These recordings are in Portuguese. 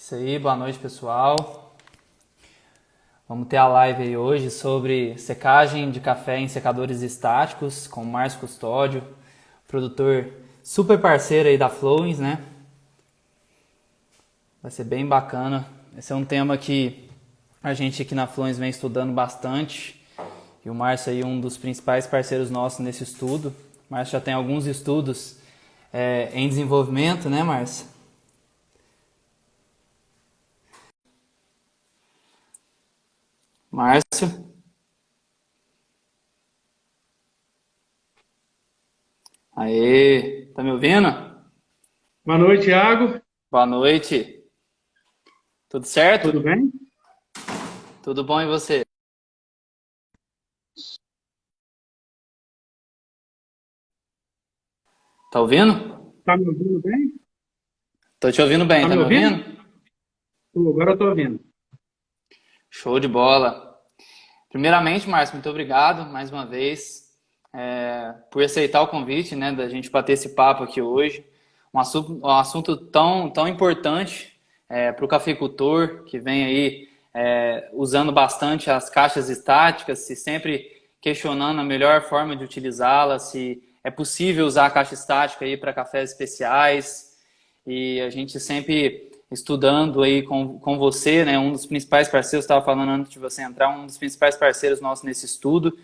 Isso aí, boa noite pessoal. Vamos ter a live aí hoje sobre secagem de café em secadores estáticos com o Márcio Custódio, produtor super parceiro aí da Flowins, né? Vai ser bem bacana. Esse é um tema que a gente aqui na Flowins vem estudando bastante e o Márcio aí é um dos principais parceiros nossos nesse estudo. O Márcio já tem alguns estudos em desenvolvimento, né, Márcio? Márcio, aê, tá me ouvindo? Boa noite, Thiago. Boa noite, tudo certo? Tudo bem? Tudo bom e você? Tá ouvindo? Tá me ouvindo bem? Tô te ouvindo bem, Tá tá me me ouvindo? ouvindo? Agora eu tô ouvindo. Show de bola. Primeiramente, Márcio, muito obrigado mais uma vez por aceitar o convite, né, da gente bater esse papo aqui hoje. Um assunto tão importante para o cafeicultor que vem aí usando bastante as caixas estáticas, se sempre questionando a melhor forma de utilizá-las, se é possível usar a caixa estática aí para cafés especiais. E a gente sempre estudando aí com você, né, um dos principais parceiros, estava falando antes de você entrar, um dos principais parceiros nossos nesse estudo.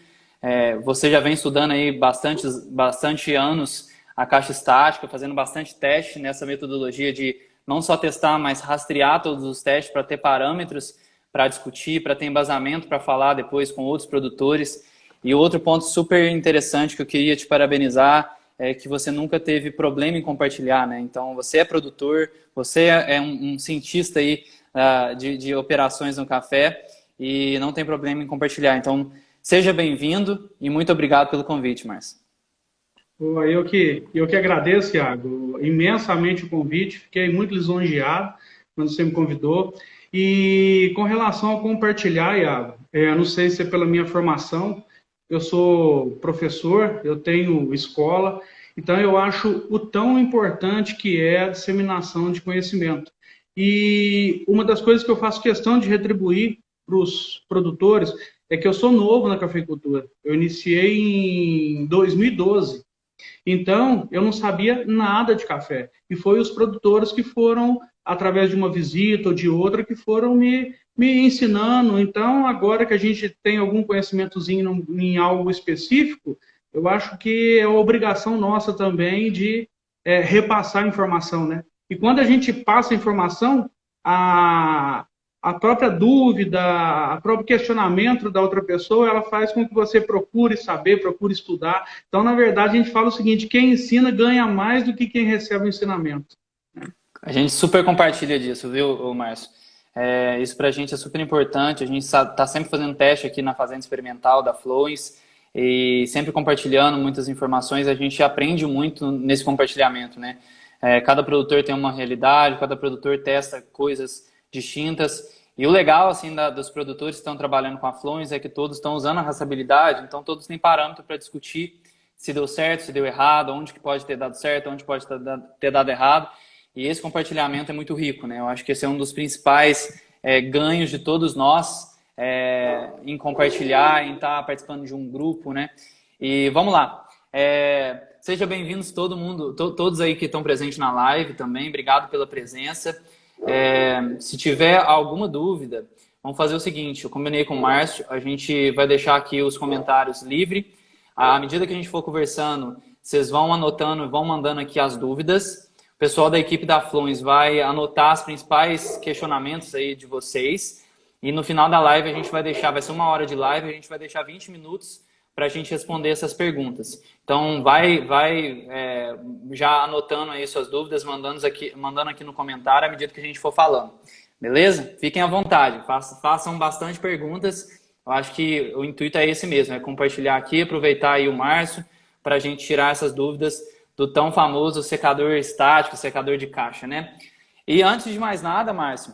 Você já vem estudando aí bastante anos a caixa estática, fazendo bastante teste nessa metodologia de não só testar, mas rastrear todos os testes para ter parâmetros para discutir, para ter embasamento para falar depois com outros produtores. E outro ponto super interessante que eu queria te parabenizar é que você nunca teve problema em compartilhar, né? Então, você é produtor, você é um cientista aí de operações no café e não tem problema em compartilhar. Então, seja bem-vindo e muito obrigado pelo convite, Márcio. Pô, eu que agradeço, Thiago, imensamente o convite. Fiquei muito lisonjeado quando você me convidou. E com relação ao compartilhar, Thiago, não sei se é pela minha formação, eu sou professor, eu tenho escola, então eu acho o tão importante que é a disseminação de conhecimento. E uma das coisas que eu faço questão de retribuir para os produtores é que eu sou novo na cafeicultura. Eu iniciei em 2012. Então, eu não sabia nada de café. E foi os produtores que foram, através de uma visita ou de outra, que foram me ensinando. Então, agora que a gente tem algum conhecimentozinho em algo específico, eu acho que é obrigação nossa também de repassar a informação, né? E quando a gente passa a informação, a, a própria dúvida, a próprio questionamento da outra pessoa, ela faz com que você procure saber, procure estudar. Então, na verdade, a gente fala o seguinte: quem ensina ganha mais do que quem recebe o ensinamento. A gente super compartilha disso, viu, Márcio? Isso pra gente é super importante. A gente está sempre fazendo teste aqui na Fazenda Experimental da Flowens e sempre compartilhando muitas informações. A gente aprende muito nesse compartilhamento, né? Cada produtor tem uma realidade, cada produtor testa coisas distintas. E o legal, assim, dos produtores que estão trabalhando com a Flowens é que todos estão usando a rastreabilidade, então todos têm parâmetro para discutir se deu certo, se deu errado, onde que pode ter dado certo, onde pode ter dado errado. E esse compartilhamento é muito rico, né? Eu acho que esse é um dos principais ganhos de todos nós em compartilhar, em estar participando de um grupo, né? E vamos lá. Seja bem-vindos todo mundo, todos aí que estão presentes na live também. Obrigado pela presença. Se tiver alguma dúvida, vamos fazer o seguinte: eu combinei com o Márcio, a gente vai deixar aqui os comentários livres. À medida que a gente for conversando, vocês vão anotando, vão mandando aqui as dúvidas. O pessoal da equipe da Flowens vai anotar os principais questionamentos aí de vocês. E no final da live a gente vai deixar, vai ser 1 hora de live, a gente vai deixar 20 minutos para a gente responder essas perguntas. Então vai já anotando aí suas dúvidas, mandando aqui no comentário à medida que a gente for falando. Beleza? Fiquem à vontade, façam bastante perguntas. Eu acho que o intuito é esse mesmo, é compartilhar aqui, aproveitar aí o Márcio para a gente tirar essas dúvidas do tão famoso secador estático, secador de caixa, né? E antes de mais nada, Márcio,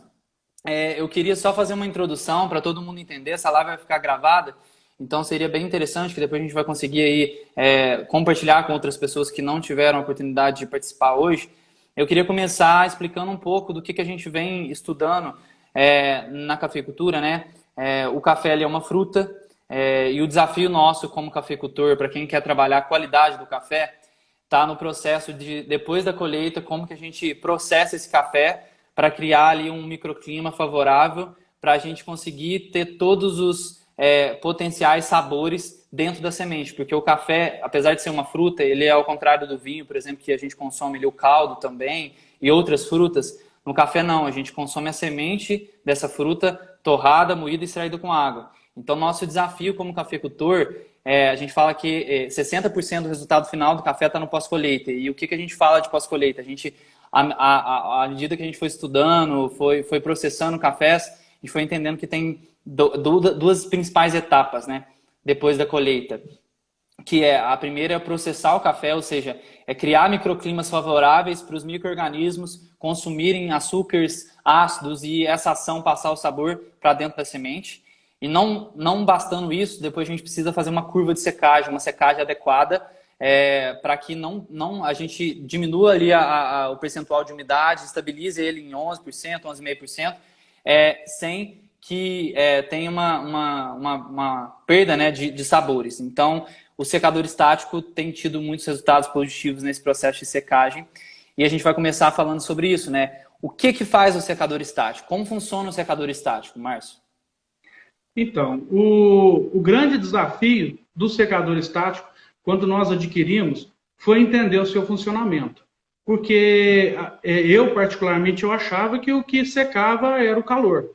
eu queria só fazer uma introdução para todo mundo entender. Essa live vai ficar gravada, então seria bem interessante que depois a gente vai conseguir aí compartilhar com outras pessoas que não tiveram a oportunidade de participar hoje. Eu queria começar explicando um pouco do que a gente vem estudando na cafeicultura, né? O café ele é uma fruta e o desafio nosso como cafeicultor, para quem quer trabalhar a qualidade do café, está no processo de, depois da colheita, como que a gente processa esse café para criar ali um microclima favorável para a gente conseguir ter todos os potenciais sabores dentro da semente, porque o café, apesar de ser uma fruta, ele é ao contrário do vinho, por exemplo, que a gente consome ali o caldo também e outras frutas. No café não, a gente consome a semente dessa fruta torrada, moída e extraída com água. Então, nosso desafio como cafeicultor, a gente fala que 60% do resultado final do café está no pós-colheita. E o que a gente fala de pós-colheita? A gente, à medida que a gente foi estudando, foi processando cafés, a gente foi entendendo que tem duas principais etapas, né, depois da colheita. Que a primeira é processar o café, ou seja, é criar microclimas favoráveis para os micro-organismos consumirem açúcares ácidos e essa ação passar o sabor para dentro da semente. E não bastando isso, depois a gente precisa fazer uma curva de secagem, uma secagem adequada, para que a gente diminua ali o percentual de umidade, estabilize ele em 11%, 11,5%, sem que tenha uma perda, né, de sabores. Então, o secador estático tem tido muitos resultados positivos nesse processo de secagem. E a gente vai começar falando sobre isso, né? O que faz o secador estático? Como funciona o secador estático, Márcio? Então, o grande desafio do secador estático, quando nós adquirimos, foi entender o seu funcionamento. Porque eu, particularmente, eu achava que o que secava era o calor.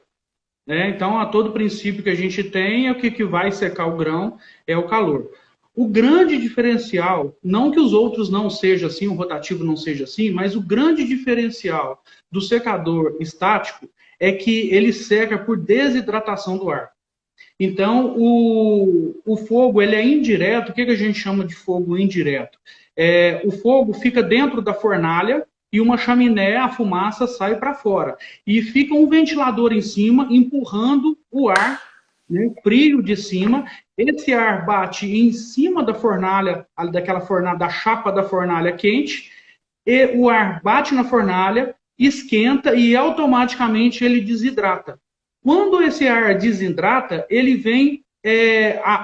Então, a todo princípio que a gente tem, o que vai secar o grão é o calor. O grande diferencial, não que os outros não sejam assim, o rotativo não seja assim, mas o grande diferencial do secador estático é que ele seca por desidratação do ar. Então, o fogo ele é indireto. O que a gente chama de fogo indireto? O fogo fica dentro da fornalha e uma chaminé, a fumaça sai para fora. E fica um ventilador em cima, empurrando o ar, né, frio de cima. Esse ar bate em cima da fornalha, daquela fornalha, da chapa da fornalha quente, e o ar bate na fornalha, esquenta e automaticamente ele desidrata. Quando esse ar desidrata, ele vem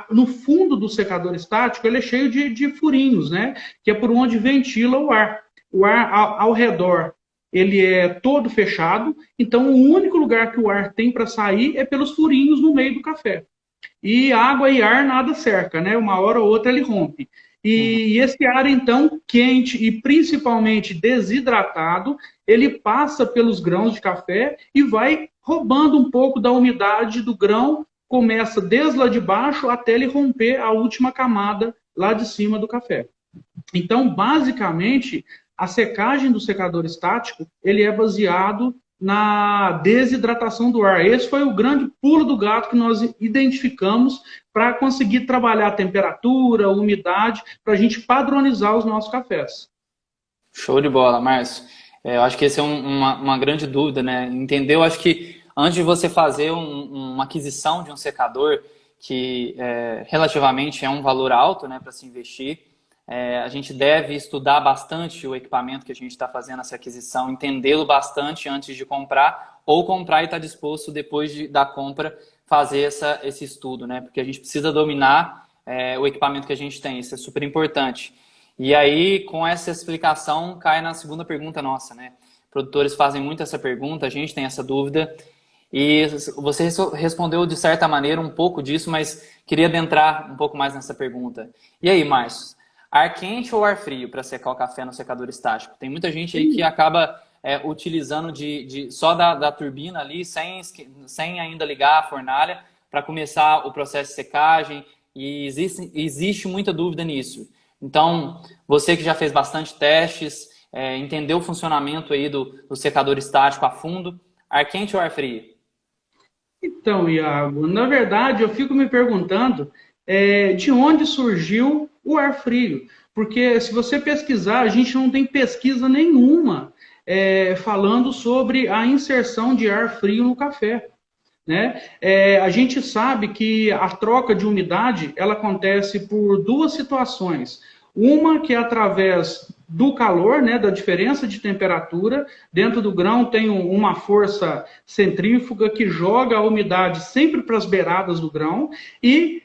no fundo do secador estático, ele é cheio de furinhos, né? Que é por onde ventila o ar. O ar ao redor, ele é todo fechado, então o único lugar que o ar tem para sair é pelos furinhos no meio do café. E água e ar nada cerca, né? Uma hora ou outra ele rompe. E esse ar, então, quente e principalmente desidratado, ele passa pelos grãos de café e vai roubando um pouco da umidade do grão, começa desde lá de baixo até ele romper a última camada lá de cima do café. Então, basicamente, a secagem do secador estático, ele é baseado na desidratação do ar. Esse foi o grande pulo do gato que nós identificamos para conseguir trabalhar a temperatura, a umidade, para a gente padronizar os nossos cafés. Show de bola, Márcio. Eu acho que essa é uma grande dúvida, né? Entendeu? Acho que antes de você fazer uma aquisição de um secador, que relativamente é um valor alto, né, para se investir, a gente deve estudar bastante o equipamento que a gente está fazendo essa aquisição, entendê-lo bastante antes de comprar, ou comprar e estar disposto, depois da compra, fazer esse estudo, né? Porque a gente precisa dominar o equipamento que a gente tem, isso é super importante. E aí, com essa explicação, cai na segunda pergunta nossa, né? Produtores fazem muito essa pergunta, a gente tem essa dúvida, e você respondeu de certa maneira um pouco disso, mas queria adentrar um pouco mais nessa pergunta. E aí, Márcio? Ar quente ou ar frio para secar o café no secador estático? Tem muita gente aí que acaba utilizando só da turbina ali, sem ainda ligar a fornalha, para começar o processo de secagem, e existe muita dúvida nisso. Então, você que já fez bastante testes, entendeu o funcionamento aí do secador estático a fundo, ar quente ou ar frio? Então, Iago, na verdade, eu fico me perguntando de onde surgiu o ar frio. Porque se você pesquisar, a gente não tem pesquisa nenhuma falando sobre a inserção de ar frio no café. Né? A gente sabe que a troca de umidade ela acontece por duas situações. Uma que é através do calor, né, da diferença de temperatura. Dentro do grão tem uma força centrífuga que joga a umidade sempre para as beiradas do grão e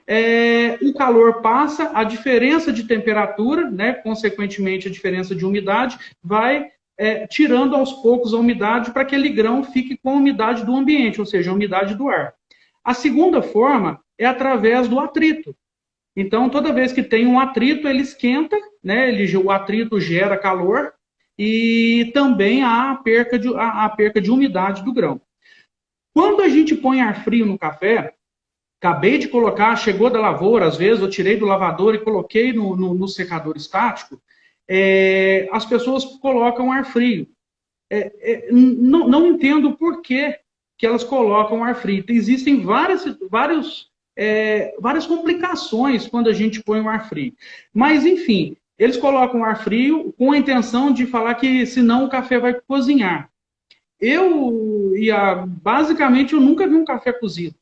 o calor passa, a diferença de temperatura, né, consequentemente a diferença de umidade, vai tirando aos poucos a umidade para que aquele grão fique com a umidade do ambiente, ou seja, a umidade do ar. A segunda forma é através do atrito. Então, toda vez que tem um atrito, ele esquenta, né? O atrito gera calor e também há a perca de umidade do grão. Quando a gente põe ar frio no café, acabei de colocar, chegou da lavoura, às vezes eu tirei do lavador e coloquei no secador estático, as pessoas colocam ar frio. Não entendo por que elas colocam ar frio. Existem várias complicações quando a gente põe o ar frio. Mas, enfim, eles colocam ar frio com a intenção de falar que senão o café vai cozinhar. Basicamente, eu nunca vi um café cozido.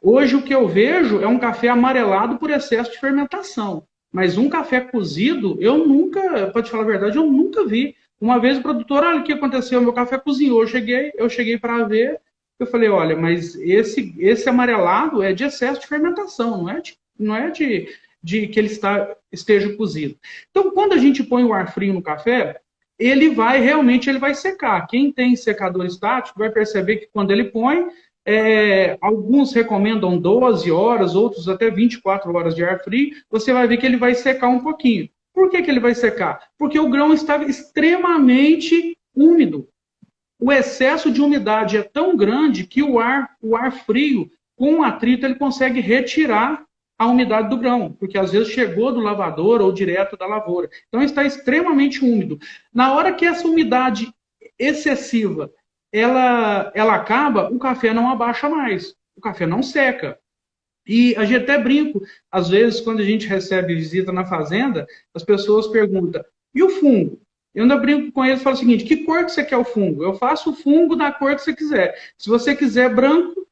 Hoje, o que eu vejo é um café amarelado por excesso de fermentação. Mas um café cozido, eu nunca, para te falar a verdade, eu nunca vi. Uma vez o produtor, olha o que aconteceu, meu café cozinhou. Eu cheguei para ver, eu falei, olha, mas esse amarelado é de excesso de fermentação, não é de que ele esteja cozido. Então, quando a gente põe o ar frio no café, ele vai secar. Quem tem secador estático vai perceber que quando ele põe, alguns recomendam 12 horas, outros até 24 horas de ar frio, você vai ver que ele vai secar um pouquinho. Por que ele vai secar? Porque o grão está extremamente úmido. O excesso de umidade é tão grande que o ar frio, com o atrito, ele consegue retirar a umidade do grão, porque às vezes chegou do lavador ou direto da lavoura. Então está extremamente úmido. Na hora que essa umidade excessiva ela acaba, o café não abaixa mais, o café não seca. E a gente até brinca, às vezes, quando a gente recebe visita na fazenda, as pessoas perguntam, e o fungo? Eu ainda brinco com eles e falo o seguinte, que cor que você quer o fungo? Eu faço o fungo da cor que você quiser. Se você quiser branco,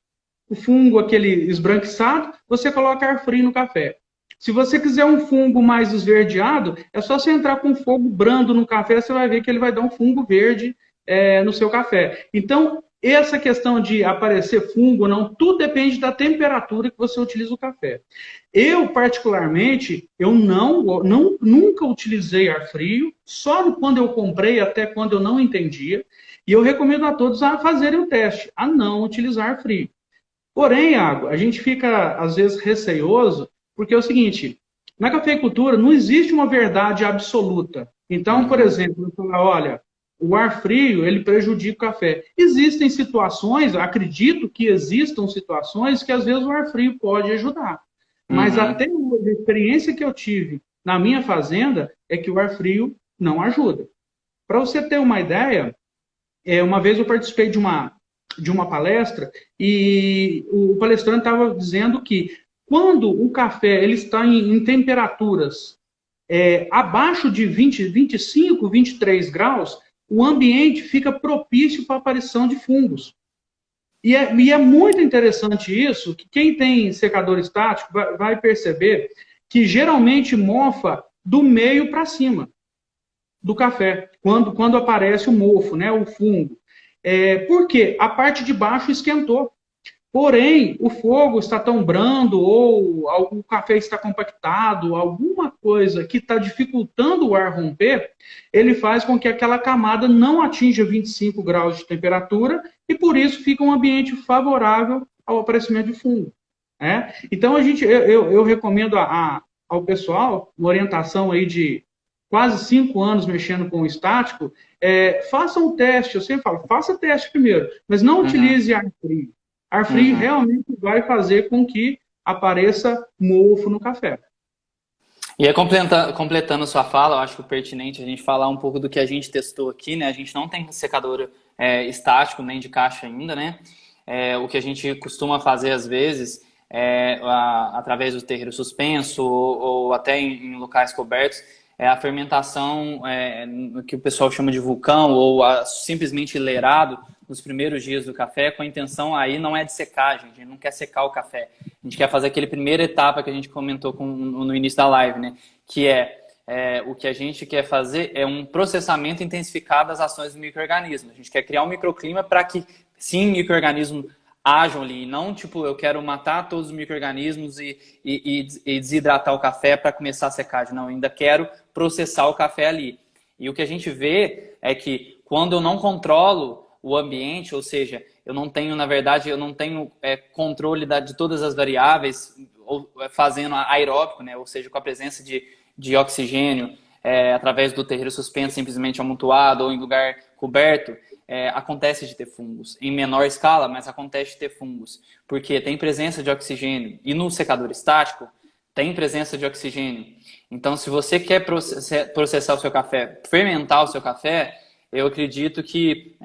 o fungo, aquele esbranquiçado, você coloca ar frio no café. Se você quiser um fungo mais esverdeado, é só você entrar com fogo brando no café, você vai ver que ele vai dar um fungo verde no seu café. Então, essa questão de aparecer fungo ou não, tudo depende da temperatura que você utiliza o café. Eu, particularmente, nunca utilizei ar frio, só quando eu comprei, até quando eu não entendia, e eu recomendo a todos a fazerem o teste, a não utilizar ar frio. Porém, Iago, a gente fica, às vezes, receioso, porque é o seguinte, na cafeicultura não existe uma verdade absoluta. Então, por exemplo, eu falo, olha, o ar frio, ele prejudica o café. Existem situações, acredito que existam situações que às vezes o ar frio pode ajudar. Mas até a experiência que eu tive na minha fazenda é que o ar frio não ajuda. Para você ter uma ideia, uma vez eu participei de uma palestra e o palestrante estava dizendo que quando o café ele está em temperaturas abaixo de 20, 25, 23 graus, o ambiente fica propício para a aparição de fungos. E é muito interessante isso, que quem tem secador estático vai perceber que geralmente mofa do meio para cima do café, quando aparece o mofo, né, o fungo. Por quê? A parte de baixo esquentou. Porém, o fogo está tão brando ou o café está compactado, alguma coisa que está dificultando o ar romper, ele faz com que aquela camada não atinja 25 graus de temperatura e, por isso, fica um ambiente favorável ao aparecimento de fungo. Então, eu recomendo ao pessoal, uma orientação aí de quase 5 anos mexendo com o estático, faça um teste, eu sempre falo, faça teste primeiro, mas não utilize ar frio. Ar frio realmente vai fazer com que apareça mofo no café. E completando sua fala, eu acho pertinente a gente falar um pouco do que a gente testou aqui, né? A gente não tem secador estático nem de caixa ainda, né? O que a gente costuma fazer às vezes através do terreiro suspenso ou até em locais cobertos, a fermentação que o pessoal chama de vulcão ou simplesmente leirado nos primeiros dias do café, com a intenção aí não é de secagem, a gente não quer secar o café. A gente quer fazer aquela primeira etapa que a gente comentou no início da live, né? Que o que a gente quer fazer é um processamento intensificado das ações do micro-organismo. A gente quer criar um microclima para que, sim, micro-organismos ajam ali. E não, tipo, eu quero matar todos os micro-organismos e desidratar o café para começar a secagem. Não, eu ainda quero processar o café ali. E o que a gente vê é que quando eu não controlo o ambiente, ou seja, eu não tenho, na verdade, eu não tenho controle de todas as variáveis, fazendo aeróbico, né? Ou seja, com a presença de oxigênio, através do terreiro suspenso, simplesmente amontoado ou em lugar coberto, acontece de ter fungos. Em menor escala, mas acontece de ter fungos. Porque tem presença de oxigênio. E no secador estático, tem presença de oxigênio. Então, se você quer processar o seu café, fermentar o seu café, eu acredito que,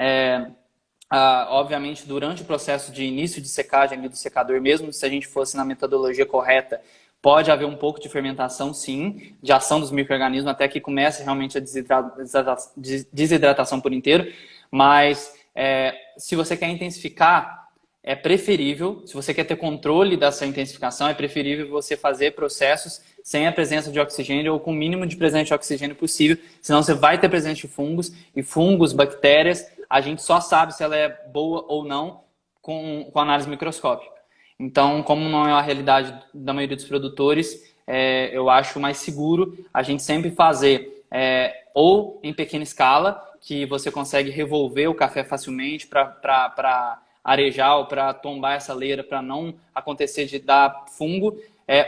obviamente, durante o processo de início de secagem ali do secador, mesmo se a gente fosse na metodologia correta, pode haver um pouco de fermentação, sim, de ação dos micro-organismos, até que comece realmente a desidratação por inteiro. Mas, se você quer intensificar, é preferível, se você quer ter controle dessa intensificação, é preferível você fazer processos sem a presença de oxigênio ou com o mínimo de presença de oxigênio possível, senão você vai ter presença de fungos, e fungos, bactérias, a gente só sabe se ela é boa ou não com análise microscópica. Então, como não é a realidade da maioria dos produtores, eu acho mais seguro a gente sempre fazer ou em pequena escala, que você consegue revolver o café facilmente para arejar ou para tombar essa leira, para não acontecer de dar fungo,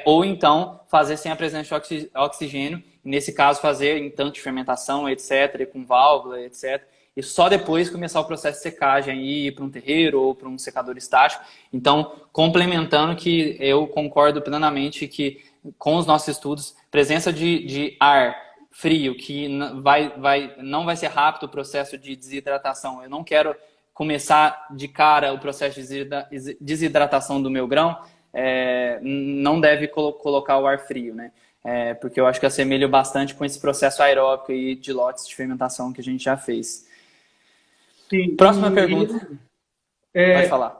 ou então fazer sem a presença de oxigênio, nesse caso fazer em tanto de fermentação, etc., com válvula, etc., e só depois começar o processo de secagem e ir para um terreiro ou para um secador estático. Então, complementando, que eu concordo plenamente que com os nossos estudos, presença de ar frio, que não vai ser rápido o processo de desidratação. Eu não quero começar de cara o processo de desidratação do meu grão, não deve colocar o ar frio, né? Porque eu acho que assemelho bastante com esse processo aeróbico e de lotes de fermentação que a gente já fez. Sim, Próxima pergunta. Pode falar.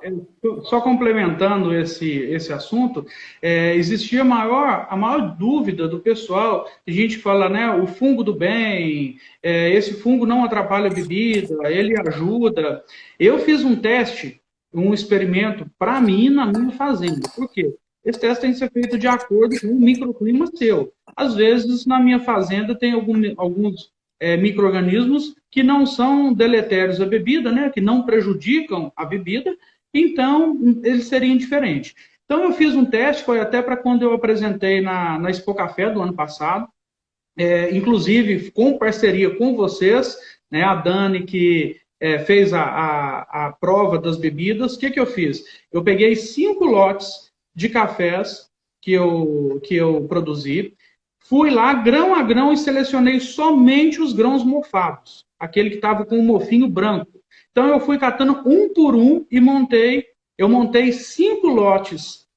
Só complementando esse assunto, existia a maior dúvida do pessoal. A gente fala, né, o fungo do bem, esse fungo não atrapalha a bebida, ele ajuda. Eu fiz um teste, um experimento para mim na minha fazenda. Por quê? Esse teste tem que ser feito de acordo com o microclima seu. Às vezes, na minha fazenda, tem alguns micro-organismos que não são deletérios à bebida, né, que não prejudicam a bebida, então eles seriam diferentes. Então eu fiz um teste, foi até para quando eu apresentei na Expo Café do ano passado, inclusive com parceria com vocês, né, a Dani que fez a prova das bebidas. O que eu fiz? Eu peguei 5 lotes de cafés que eu produzi, fui lá, grão a grão, e selecionei somente os grãos mofados, aquele que estava com o mofinho branco. Então, eu fui catando um por um e montei 5 lotes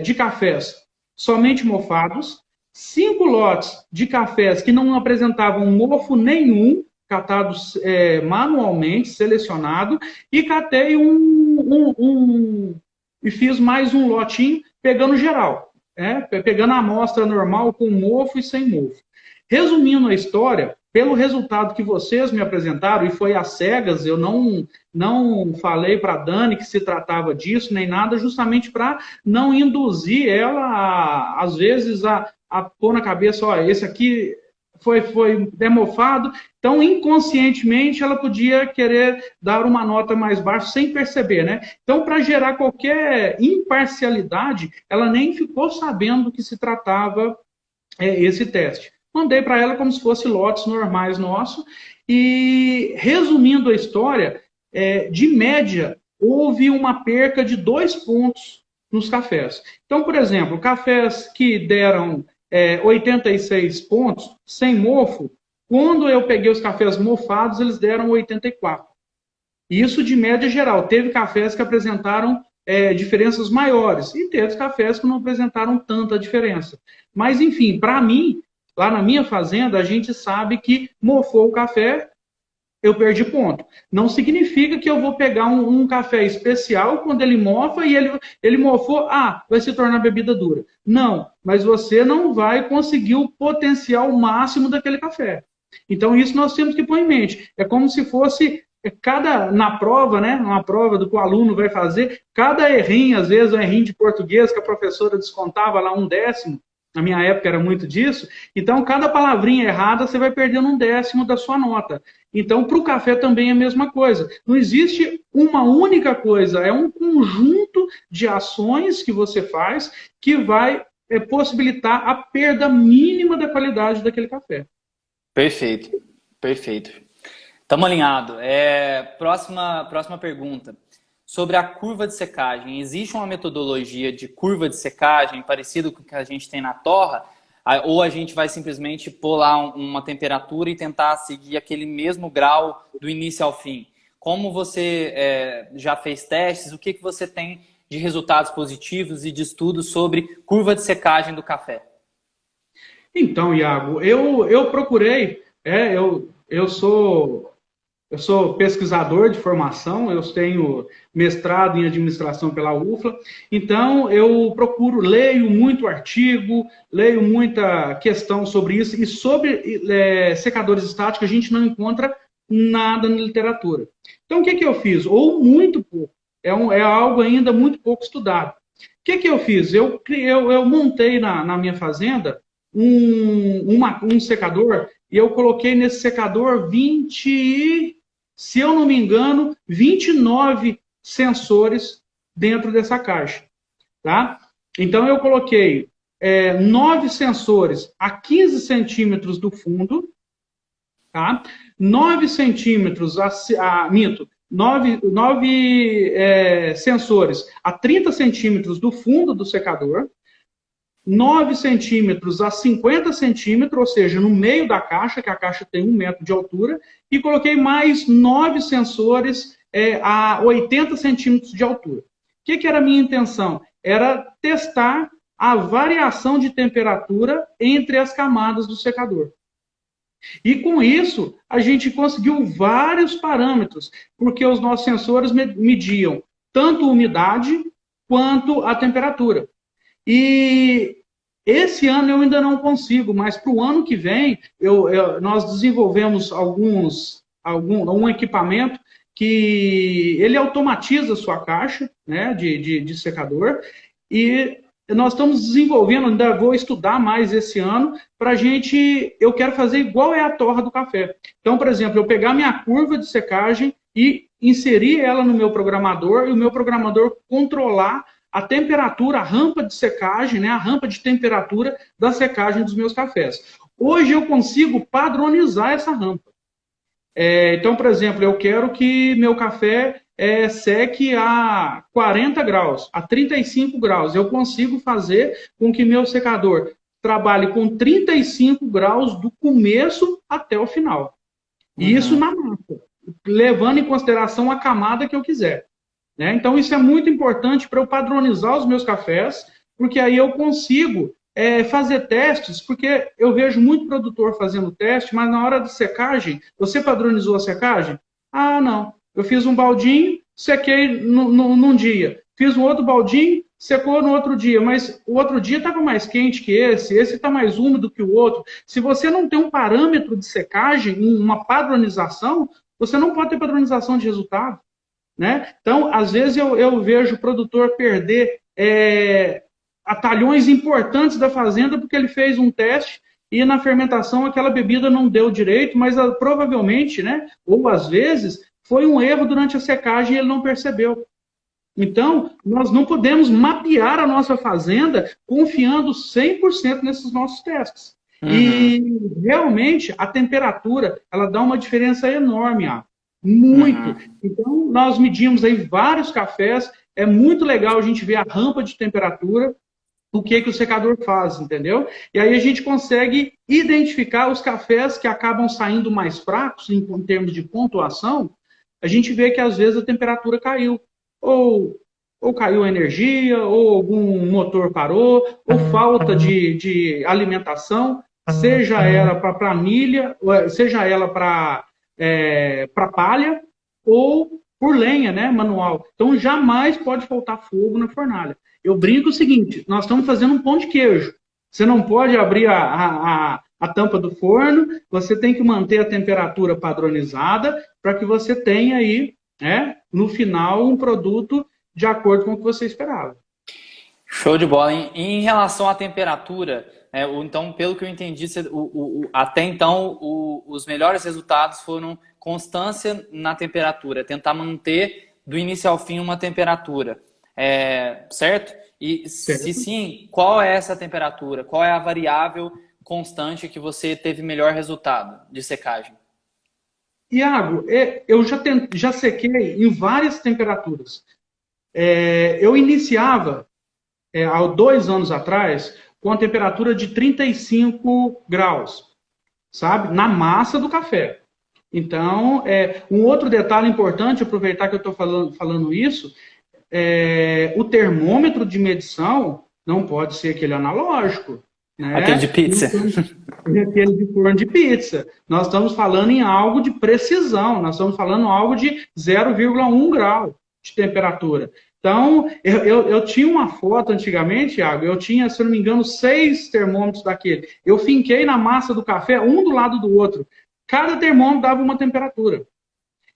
de cafés somente mofados, 5 lotes de cafés que não apresentavam mofo nenhum, catados manualmente, selecionado, e catei e fiz mais um lotinho, pegando geral. Pegando a amostra normal com mofo e sem mofo. Resumindo a história, pelo resultado que vocês me apresentaram, e foi às cegas, eu não falei para a Dani que se tratava disso, nem nada, justamente para não induzir ela, às vezes, a pôr na cabeça, ó, esse aqui foi demofado, então inconscientemente ela podia querer dar uma nota mais baixa sem perceber, né? Então, para gerar qualquer imparcialidade, ela nem ficou sabendo que se tratava esse teste. Mandei para ela como se fosse lotes normais nossos, e resumindo a história, de média, houve uma perca de 2 pontos nos cafés. Então, por exemplo, cafés que deram 86 pontos, sem mofo, quando eu peguei os cafés mofados, eles deram 84. Isso de média geral. Teve cafés que apresentaram diferenças maiores, e teve cafés que não apresentaram tanta diferença. Mas, enfim, para mim, lá na minha fazenda, a gente sabe que mofou o café, eu perdi ponto. Não significa que eu vou pegar um café especial quando ele mofa e ele mofou, vai se tornar bebida dura. Não, mas você não vai conseguir o potencial máximo daquele café. Então, isso nós temos que pôr em mente. É como se fosse na prova, né? Uma prova do que o aluno vai fazer, cada errinho, às vezes um errinho de português que a professora descontava lá 1/10, na minha época era muito disso, então cada palavrinha errada você vai perdendo 1/10 da sua nota. Então, para o café também é a mesma coisa. Não existe uma única coisa, é um conjunto de ações que você faz que vai possibilitar a perda mínima da qualidade daquele café. Perfeito, perfeito. Estamos alinhados. Próxima pergunta. Sobre a curva de secagem. Existe uma metodologia de curva de secagem parecido com o que a gente tem na torra? Ou a gente vai simplesmente pôr lá uma temperatura e tentar seguir aquele mesmo grau do início ao fim? Como você já fez testes? O que você tem de resultados positivos e de estudos sobre curva de secagem do café? Então, Iago, eu procurei, eu sou pesquisador de formação, eu tenho mestrado em administração pela UFLA, então eu leio muito artigo, leio muita questão sobre isso, e sobre secadores estáticos a gente não encontra nada na literatura. Então, o que eu fiz? Ou muito pouco, é algo ainda muito pouco estudado. O que eu fiz? Eu montei na minha fazenda um secador, e eu coloquei nesse secador se eu não me engano, 29 sensores dentro dessa caixa. Tá? Então, eu coloquei 9 sensores a 15 centímetros do fundo, tá? 9 centímetros, sensores a 30 centímetros do fundo do secador, 9 centímetros a 50 centímetros, ou seja, no meio da caixa, que a caixa tem 1 metro de altura, e coloquei mais 9 sensores a 80 centímetros de altura. O que era a minha intenção? Era testar a variação de temperatura entre as camadas do secador. E com isso, a gente conseguiu vários parâmetros, porque os nossos sensores mediam tanto a umidade quanto a temperatura. E esse ano eu ainda não consigo, mas para o ano que vem, nós desenvolvemos um equipamento que ele automatiza a sua caixa, né, de secador, e nós estamos desenvolvendo, ainda vou estudar mais esse ano, eu quero fazer igual é a torra do café. Então, por exemplo, eu pegar minha curva de secagem e inserir ela no meu programador, e o meu programador controlar a temperatura, a rampa de secagem, né, a rampa de temperatura da secagem dos meus cafés. Hoje eu consigo padronizar essa rampa. Então, por exemplo, eu quero que meu café seque a 40 graus, a 35 graus. Eu consigo fazer com que meu secador trabalhe com 35 graus do começo até o final. E isso na massa, levando em consideração a camada que eu quiser. Né? Então, isso é muito importante para eu padronizar os meus cafés, porque aí eu consigo fazer testes, porque eu vejo muito produtor fazendo teste, mas na hora de secagem, você padronizou a secagem? Ah, não. Eu fiz um baldinho, sequei num dia. Fiz um outro baldinho, secou no outro dia, mas o outro dia estava mais quente que esse está mais úmido que o outro. Se você não tem um parâmetro de secagem, uma padronização, você não pode ter padronização de resultado. Né? Então, às vezes eu vejo o produtor perder atalhões importantes da fazenda porque ele fez um teste e na fermentação aquela bebida não deu direito, mas provavelmente, né, ou às vezes, foi um erro durante a secagem e ele não percebeu. Então, nós não podemos mapear a nossa fazenda confiando 100% nesses nossos testes. E realmente a temperatura ela dá uma diferença enorme. Muito. Então, nós medimos aí vários cafés. É muito legal a gente ver a rampa de temperatura, o que o secador faz, entendeu? E aí a gente consegue identificar os cafés que acabam saindo mais fracos em termos de pontuação. A gente vê que às vezes a temperatura caiu. Ou caiu a energia, ou algum motor parou, ou falta de alimentação, seja ela para planilha, seja ela para para palha ou por lenha, né, manual. Então jamais pode faltar fogo na fornalha. Eu brinco o seguinte: nós estamos fazendo um pão de queijo. Você não pode abrir a tampa do forno, você tem que manter a temperatura padronizada para que você tenha aí, né, no final, um produto de acordo com o que você esperava. Show de bola. Em relação à temperatura, então, pelo que eu entendi, até então, os melhores resultados foram constância na temperatura, tentar manter do início ao fim uma temperatura, certo? E se Certo? sim, qual é essa temperatura? Qual é a variável constante que você teve melhor resultado de secagem? Iago, eu já sequei em várias temperaturas. Eu iniciava, há 2 anos atrás, com a temperatura de 35 graus, sabe? Na massa do café. Então, um outro detalhe importante, aproveitar que eu estou falando isso, o termômetro de medição não pode ser aquele analógico, Aquele de né? pizza. Aquele de forno de pizza. Nós estamos falando em algo de precisão, nós estamos falando algo de 0,1 grau de temperatura. Então, eu tinha uma foto antigamente, Thiago, eu tinha, se eu não me engano, 6 termômetros daquele. Eu finquei na massa do café, um do lado do outro. Cada termômetro dava uma temperatura.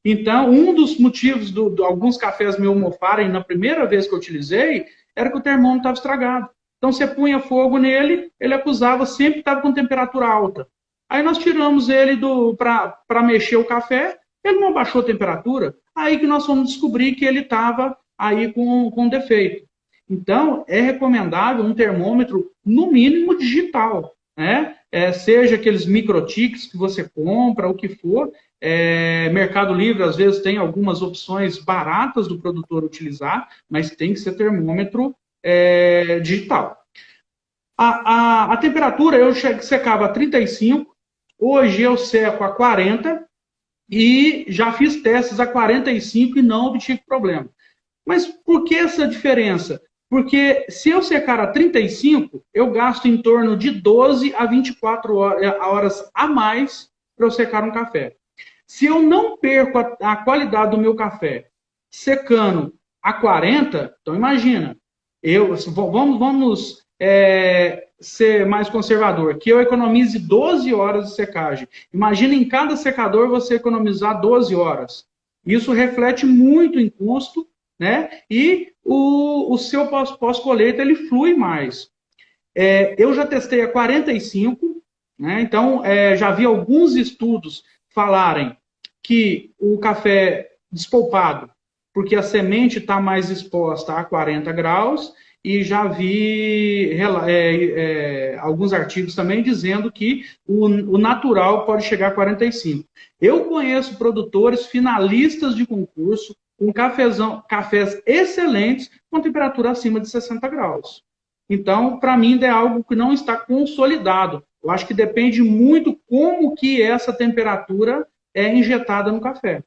Então, um dos motivos de alguns cafés me mofarem na primeira vez que eu utilizei era que o termômetro estava estragado. Então, você punha fogo nele, ele acusava sempre que estava com temperatura alta. Aí nós tiramos ele para mexer o café, ele não baixou a temperatura, aí que nós fomos descobrir que ele estava aí com defeito. Então, é recomendável um termômetro, no mínimo, digital, né? Seja aqueles microtics que você compra, o que for. Mercado Livre, às vezes, tem algumas opções baratas do produtor utilizar, mas tem que ser termômetro digital. A temperatura, eu secava a 35, hoje eu seco a 40 e já fiz testes a 45 e não obtive problema. Mas por que essa diferença? Porque se eu secar a 35, eu gasto em torno de 12 a 24 horas a mais para eu secar um café. Se eu não perco a qualidade do meu café secando a 40, então imagina, vamos ser mais conservador, que eu economize 12 horas de secagem. Imagina em cada secador você economizar 12 horas. Isso reflete muito em custo, né? E o seu pós-colheita ele flui mais. Eu já testei a 45, né? Então já vi alguns estudos falarem que o café despolpado, porque a semente está mais exposta a 40 graus, e já vi alguns artigos também dizendo que o natural pode chegar a 45. Eu conheço produtores finalistas de concurso com cafés excelentes com temperatura acima de 60 graus. Então, para mim, é algo que não está consolidado. Eu acho que depende muito como que essa temperatura é injetada no café.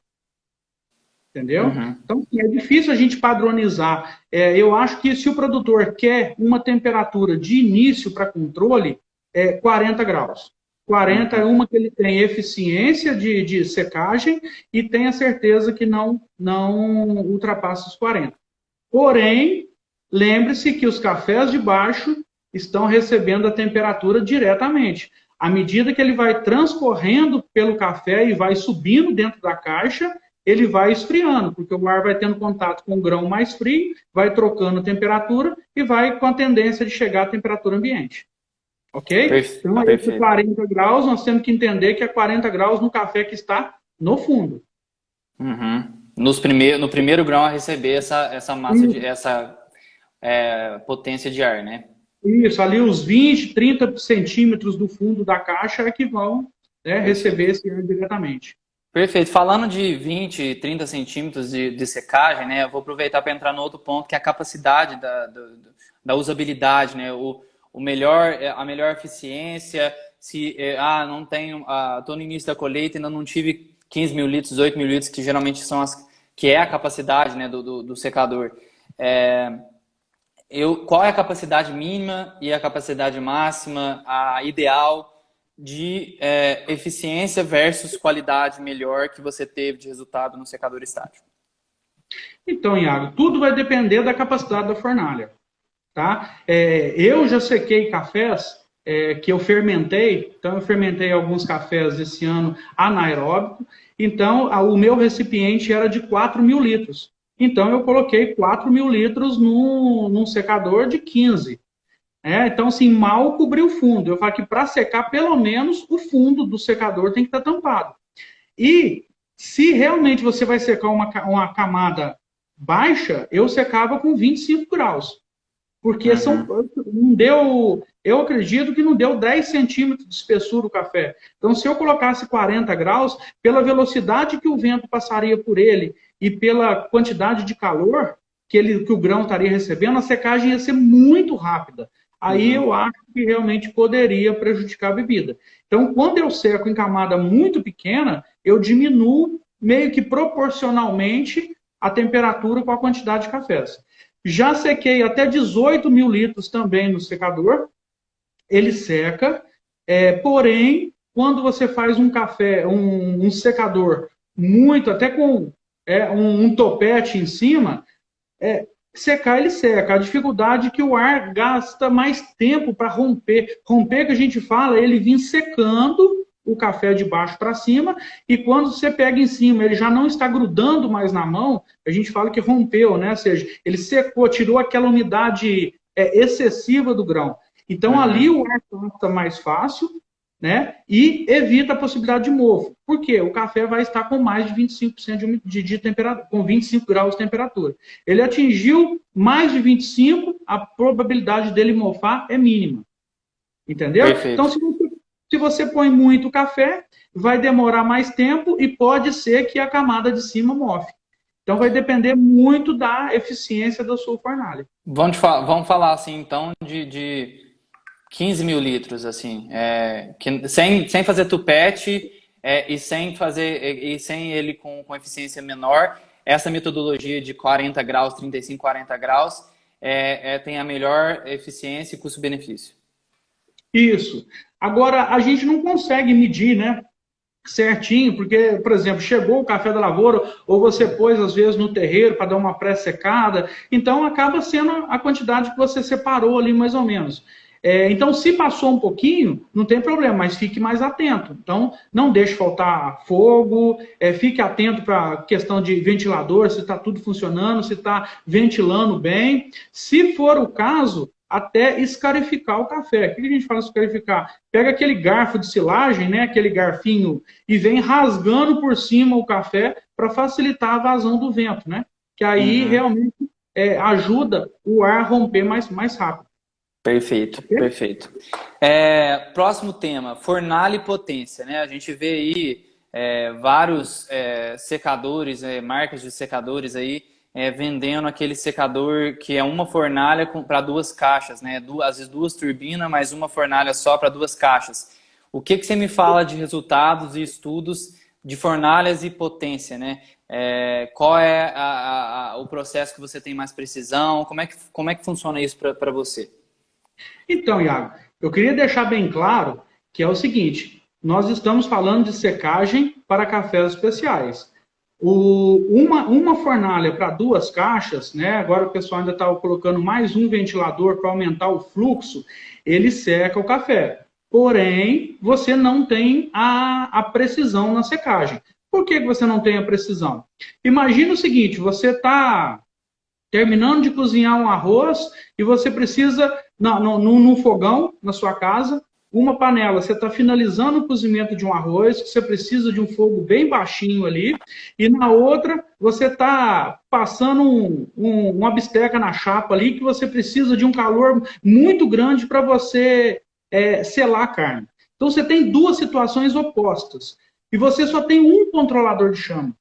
Entendeu? Uhum. Então, assim, é difícil a gente padronizar. Eu acho que se o produtor quer uma temperatura de início para controle, 40 graus. 40 é uma que ele tem eficiência de secagem e tem a certeza que não ultrapassa os 40. Porém, lembre-se que os cafés de baixo estão recebendo a temperatura diretamente. À medida que ele vai transcorrendo pelo café e vai subindo dentro da caixa, ele vai esfriando, porque o ar vai tendo contato com o grão mais frio, vai trocando a temperatura e vai com a tendência de chegar à temperatura ambiente. Ok? Então, aí, por Perfeito. 40 graus, nós temos que entender que é 40 graus no café que está no fundo. Uhum. No primeiro grão a receber essa massa, essa potência de ar, né? Isso, ali os 20, 30 centímetros do fundo da caixa é que vão, né, receber esse ar diretamente. Perfeito. Falando de 20, 30 centímetros de secagem, né? Eu vou aproveitar para entrar no outro ponto, que é a capacidade da usabilidade, né? A melhor eficiência, se não tenho, estou no início da colheita, ainda não tive 15 mil litros, 18 mil litros, que geralmente são que é a capacidade, né, do secador. Qual é a capacidade mínima e a capacidade máxima, a ideal de eficiência versus qualidade melhor que você teve de resultado no secador estático? Então, Iago, tudo vai depender da capacidade da fornalha. Tá? Eu já sequei cafés que eu fermentei, então eu fermentei alguns cafés esse ano anaeróbico, então o meu recipiente era de 4.000 litros. Então eu coloquei 4.000 litros num secador de 15. Então, assim, mal cobriu o fundo. Eu falo que para secar, pelo menos o fundo do secador tem que estar tampado. E se realmente você vai secar uma camada baixa, eu secava com 25 graus. Porque não deu, eu acredito que não deu 10 centímetros de espessura o café. Então, se eu colocasse 40 graus, pela velocidade que o vento passaria por ele e pela quantidade de calor que o grão estaria recebendo, a secagem ia ser muito rápida. Aí eu acho que realmente poderia prejudicar a bebida. Então, quando eu seco em camada muito pequena, eu diminuo meio que proporcionalmente a temperatura com a quantidade de cafés. Já sequei até 18.000 litros também no secador. Ele seca, porém, quando você faz um café, um secador muito, até com um topete em cima, secar ele seca. A dificuldade é que o ar gasta mais tempo para romper. Romper, que a gente fala, ele vir secando o café de baixo para cima, e quando você pega em cima, ele já não está grudando mais na mão, a gente fala que rompeu, né? Ou seja, ele secou, tirou aquela umidade excessiva do grão. Então, ali o ar passa mais fácil, né? E evita a possibilidade de mofo. Por quê? O café vai estar com mais de 25% de temperatura, com 25 graus de temperatura. Ele atingiu mais de 25, a probabilidade dele mofar é mínima. Entendeu? Perfeito. Então, se você põe muito café, vai demorar mais tempo e pode ser que a camada de cima mofe. Então, vai depender muito da eficiência da sua fornalha. Vamos falar assim, então, de 15.000 litros, assim, sem fazer tupete e sem ele com eficiência menor. Essa metodologia de 40 graus, 35, 40 graus, tem a melhor eficiência e custo-benefício. Isso. Agora, a gente não consegue medir, né? Certinho, porque, por exemplo, chegou o café da lavoura, ou você pôs, às vezes, no terreiro para dar uma pré-secada, então acaba sendo a quantidade que você separou ali, mais ou menos. Então, se passou um pouquinho, não tem problema, mas fique mais atento. Então, não deixe faltar fogo, fique atento para a questão de ventilador, se está tudo funcionando, se está ventilando bem. Se for o caso, até escarificar o café. O que a gente fala escarificar? Pega aquele garfo de silagem, né, aquele garfinho, e vem rasgando por cima o café para facilitar a vazão do vento, né? Que aí realmente ajuda o ar a romper mais rápido. Perfeito, okay? Perfeito. Próximo tema, fornalha e potência, né? A gente vê aí vários secadores, marcas de secadores aí, vendendo aquele secador que é uma fornalha para duas caixas, né? Às vezes duas turbinas, mas uma fornalha só para duas caixas. O que você me fala de resultados e estudos de fornalhas e potência, né? Qual é o processo que você tem mais precisão? Como é que funciona isso para você? Então, Iago, eu queria deixar bem claro que é o seguinte, nós estamos falando de secagem para cafés especiais. Uma fornalha para duas caixas, né? Agora o pessoal ainda está colocando mais um ventilador para aumentar o fluxo, ele seca o café. Porém, você não tem a precisão na secagem. Por que você não tem a precisão? Imagina o seguinte, você está terminando de cozinhar um arroz e você precisa, num fogão na sua casa, uma panela, você está finalizando o cozimento de um arroz, você precisa de um fogo bem baixinho ali, e na outra você está passando uma bisteca na chapa ali, que você precisa de um calor muito grande para você selar a carne. Então você tem duas situações opostas, e você só tem um controlador de chama.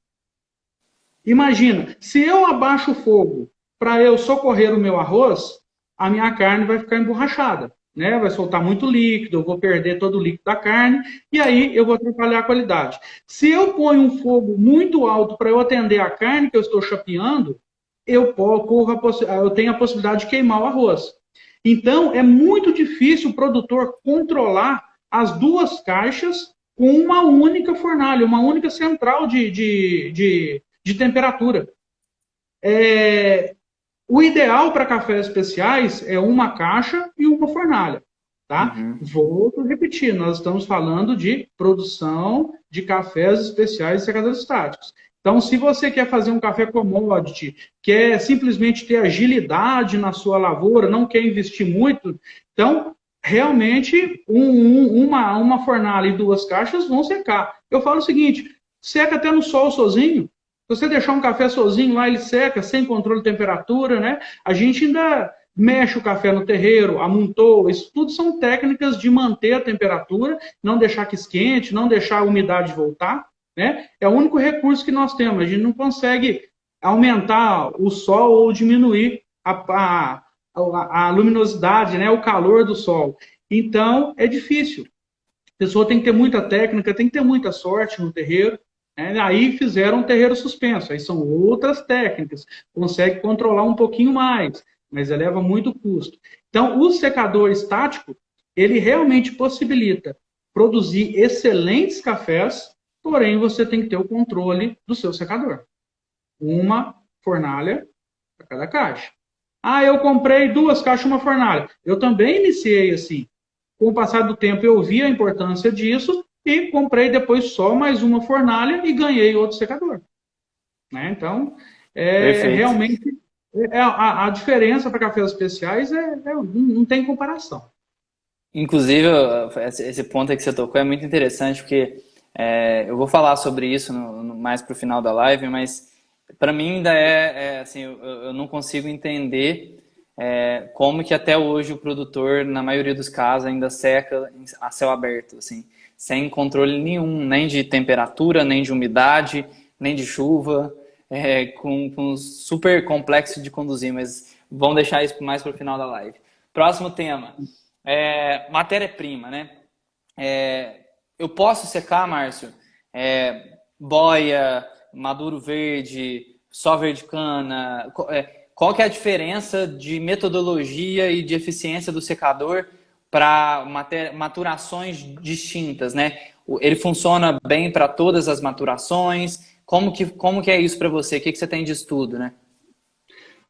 Imagina, se eu abaixo o fogo para eu socorrer o meu arroz, a minha carne vai ficar emborrachada, né? Vai soltar muito líquido, eu vou perder todo o líquido da carne, e aí eu vou atrapalhar a qualidade. Se eu ponho um fogo muito alto para eu atender a carne que eu estou chapeando, eu tenho a possibilidade de queimar o arroz. Então, é muito difícil o produtor controlar as duas caixas com uma única fornalha, uma única central de temperatura. O ideal para cafés especiais é uma caixa e uma fornalha. Tá? Uhum. Vou repetir, nós estamos falando de produção de cafés especiais e secadores estáticos. Então, se você quer fazer um café commodity, quer simplesmente ter agilidade na sua lavoura, não quer investir muito, então, realmente, uma fornalha e duas caixas vão secar. Eu falo o seguinte, seca até no sol sozinho. Se você deixar um café sozinho lá, ele seca, sem controle de temperatura, né? A gente ainda mexe o café no terreiro, amontoa, isso tudo são técnicas de manter a temperatura, não deixar que esquente, não deixar a umidade voltar, né? É o único recurso que nós temos. A gente não consegue aumentar o sol ou diminuir a luminosidade, né? O calor do sol. Então, é difícil. A pessoa tem que ter muita técnica, tem que ter muita sorte no terreiro. Né? Aí fizeram um terreiro suspenso. Aí são outras técnicas. Consegue controlar um pouquinho mais, mas eleva muito custo. Então, o secador estático, ele realmente possibilita produzir excelentes cafés, porém você tem que ter o controle do seu secador. Uma fornalha para cada caixa. Ah, eu comprei 2 caixas, uma fornalha. Eu também iniciei assim. Com o passar do tempo, eu vi a importância disso e comprei depois só mais uma fornalha e ganhei outro secador. Né? Então, realmente, a diferença para cafés especiais não tem comparação. Inclusive, esse ponto aí que você tocou é muito interessante, porque eu vou falar sobre isso mais para o final da live, mas para mim ainda assim, eu não consigo entender como que até hoje o produtor, na maioria dos casos, ainda seca a céu aberto, assim, sem controle nenhum, nem de temperatura, nem de umidade, nem de chuva, com super complexo de conduzir, mas vamos deixar isso mais para o final da live. Próximo tema. Matéria-prima, né? Eu posso secar, Márcio, boia, maduro verde, só verde cana? Qual que é a diferença de metodologia e de eficiência do secador para maturações distintas, né? Ele funciona bem para todas as maturações? Como que é isso para você? O que você tem de estudo, né?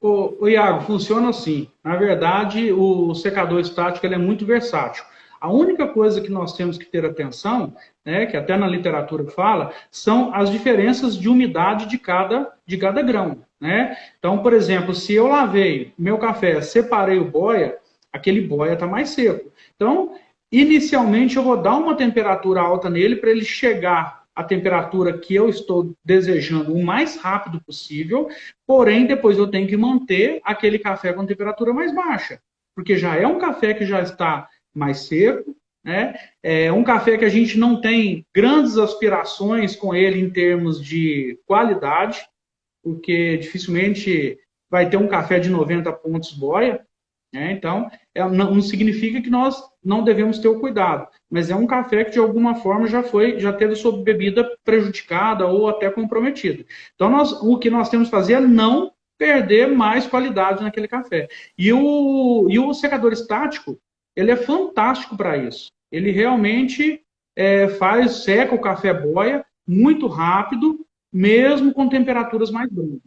O Iago, funciona assim. Na verdade, o secador estático ele é muito versátil. A única coisa que nós temos que ter atenção, né, que até na literatura fala, são as diferenças de umidade de cada grão. Né? Então, por exemplo, se eu lavei meu café, separei o boia, aquele boia está mais seco. Então, inicialmente eu vou dar uma temperatura alta nele para ele chegar à temperatura que eu estou desejando o mais rápido possível, porém depois eu tenho que manter aquele café com temperatura mais baixa, porque já é um café que já está mais seco, né? É um café que a gente não tem grandes aspirações com ele em termos de qualidade, porque dificilmente vai ter um café de 90 pontos boia, né? Então, não significa que nós não devemos ter o cuidado, mas é um café que de alguma forma já teve sua bebida prejudicada ou até comprometida. Então, o que nós temos que fazer é não perder mais qualidade naquele café. E o secador estático, ele é fantástico para isso. Ele realmente seca o café boia muito rápido, mesmo com temperaturas mais baixas.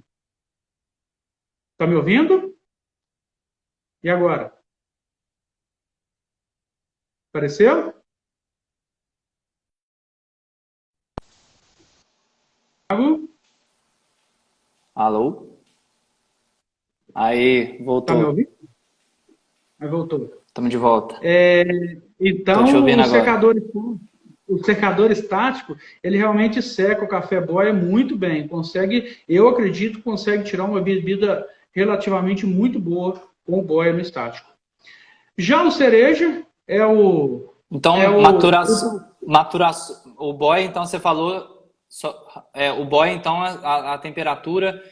Está me ouvindo? E agora? Apareceu? Alô? Aí, Está me voltou. ouvindo? Aí voltou. Estamos de volta. Tô te Então, ouvindo agora. o secador estático, ele realmente seca o café boia muito bem. Eu acredito, consegue tirar uma bebida relativamente muito boa com o boia no estático. Já o cereja Então, o boy, então você falou, o boy, então a temperatura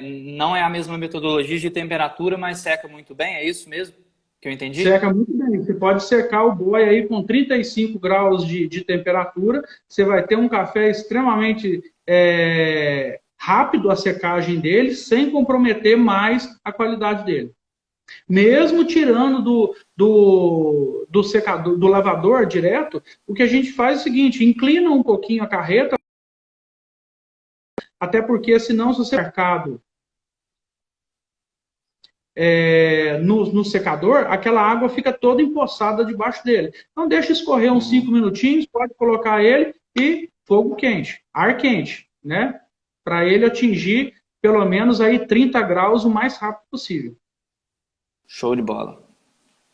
não é a mesma metodologia de temperatura, mas seca muito bem, é isso mesmo que eu entendi? Seca muito bem. Você pode secar o boi aí com 35 graus de temperatura. Você vai ter um café extremamente rápido a secagem dele, sem comprometer mais a qualidade dele. Mesmo tirando do secador, do lavador direto, o que a gente faz é o seguinte, inclina um pouquinho a carreta, até porque senão se você mercado no secador, aquela água fica toda empoçada debaixo dele. Então deixa escorrer uns 5 minutinhos, pode colocar ele e fogo quente, ar quente, né? Para ele atingir pelo menos aí 30 graus o mais rápido possível. Show de bola.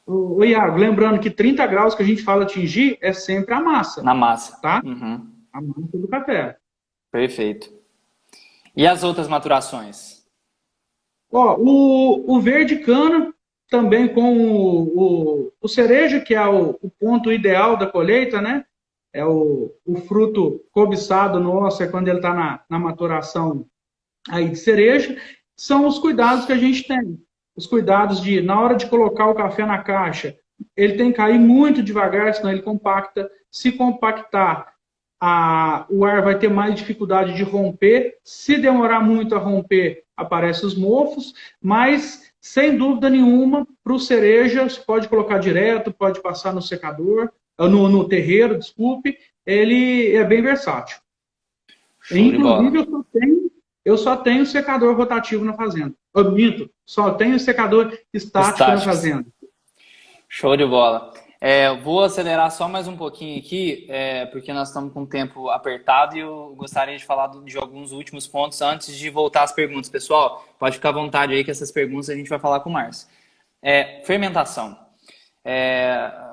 O Iago, lembrando que 30 graus que a gente fala atingir é sempre a massa. Na massa. Tá? A massa do café. Perfeito. E as outras maturações? Ó, o verde cana, também com o cereja, que é o ponto ideal da colheita, né? É o fruto cobiçado nosso, é quando ele está na maturação aí de cereja. São os cuidados que a gente tem. Os cuidados de, na hora de colocar o café na caixa, ele tem que cair muito devagar, senão ele compacta. Se compactar, o ar vai ter mais dificuldade de romper. Se demorar muito a romper, aparecem os mofos. Mas, sem dúvida nenhuma, para o cereja, você pode colocar direto, pode passar no secador, no terreiro, desculpe. Ele é bem versátil. Inclusive, eu só tenho secador rotativo na fazenda. Eu minto, só tenho secador estático na fazenda. Show de bola. Vou acelerar só mais um pouquinho aqui, porque nós estamos com o tempo apertado e eu gostaria de falar de alguns últimos pontos antes de voltar às perguntas. Pessoal, pode ficar à vontade aí que essas perguntas a gente vai falar com o Márcio. Fermentação.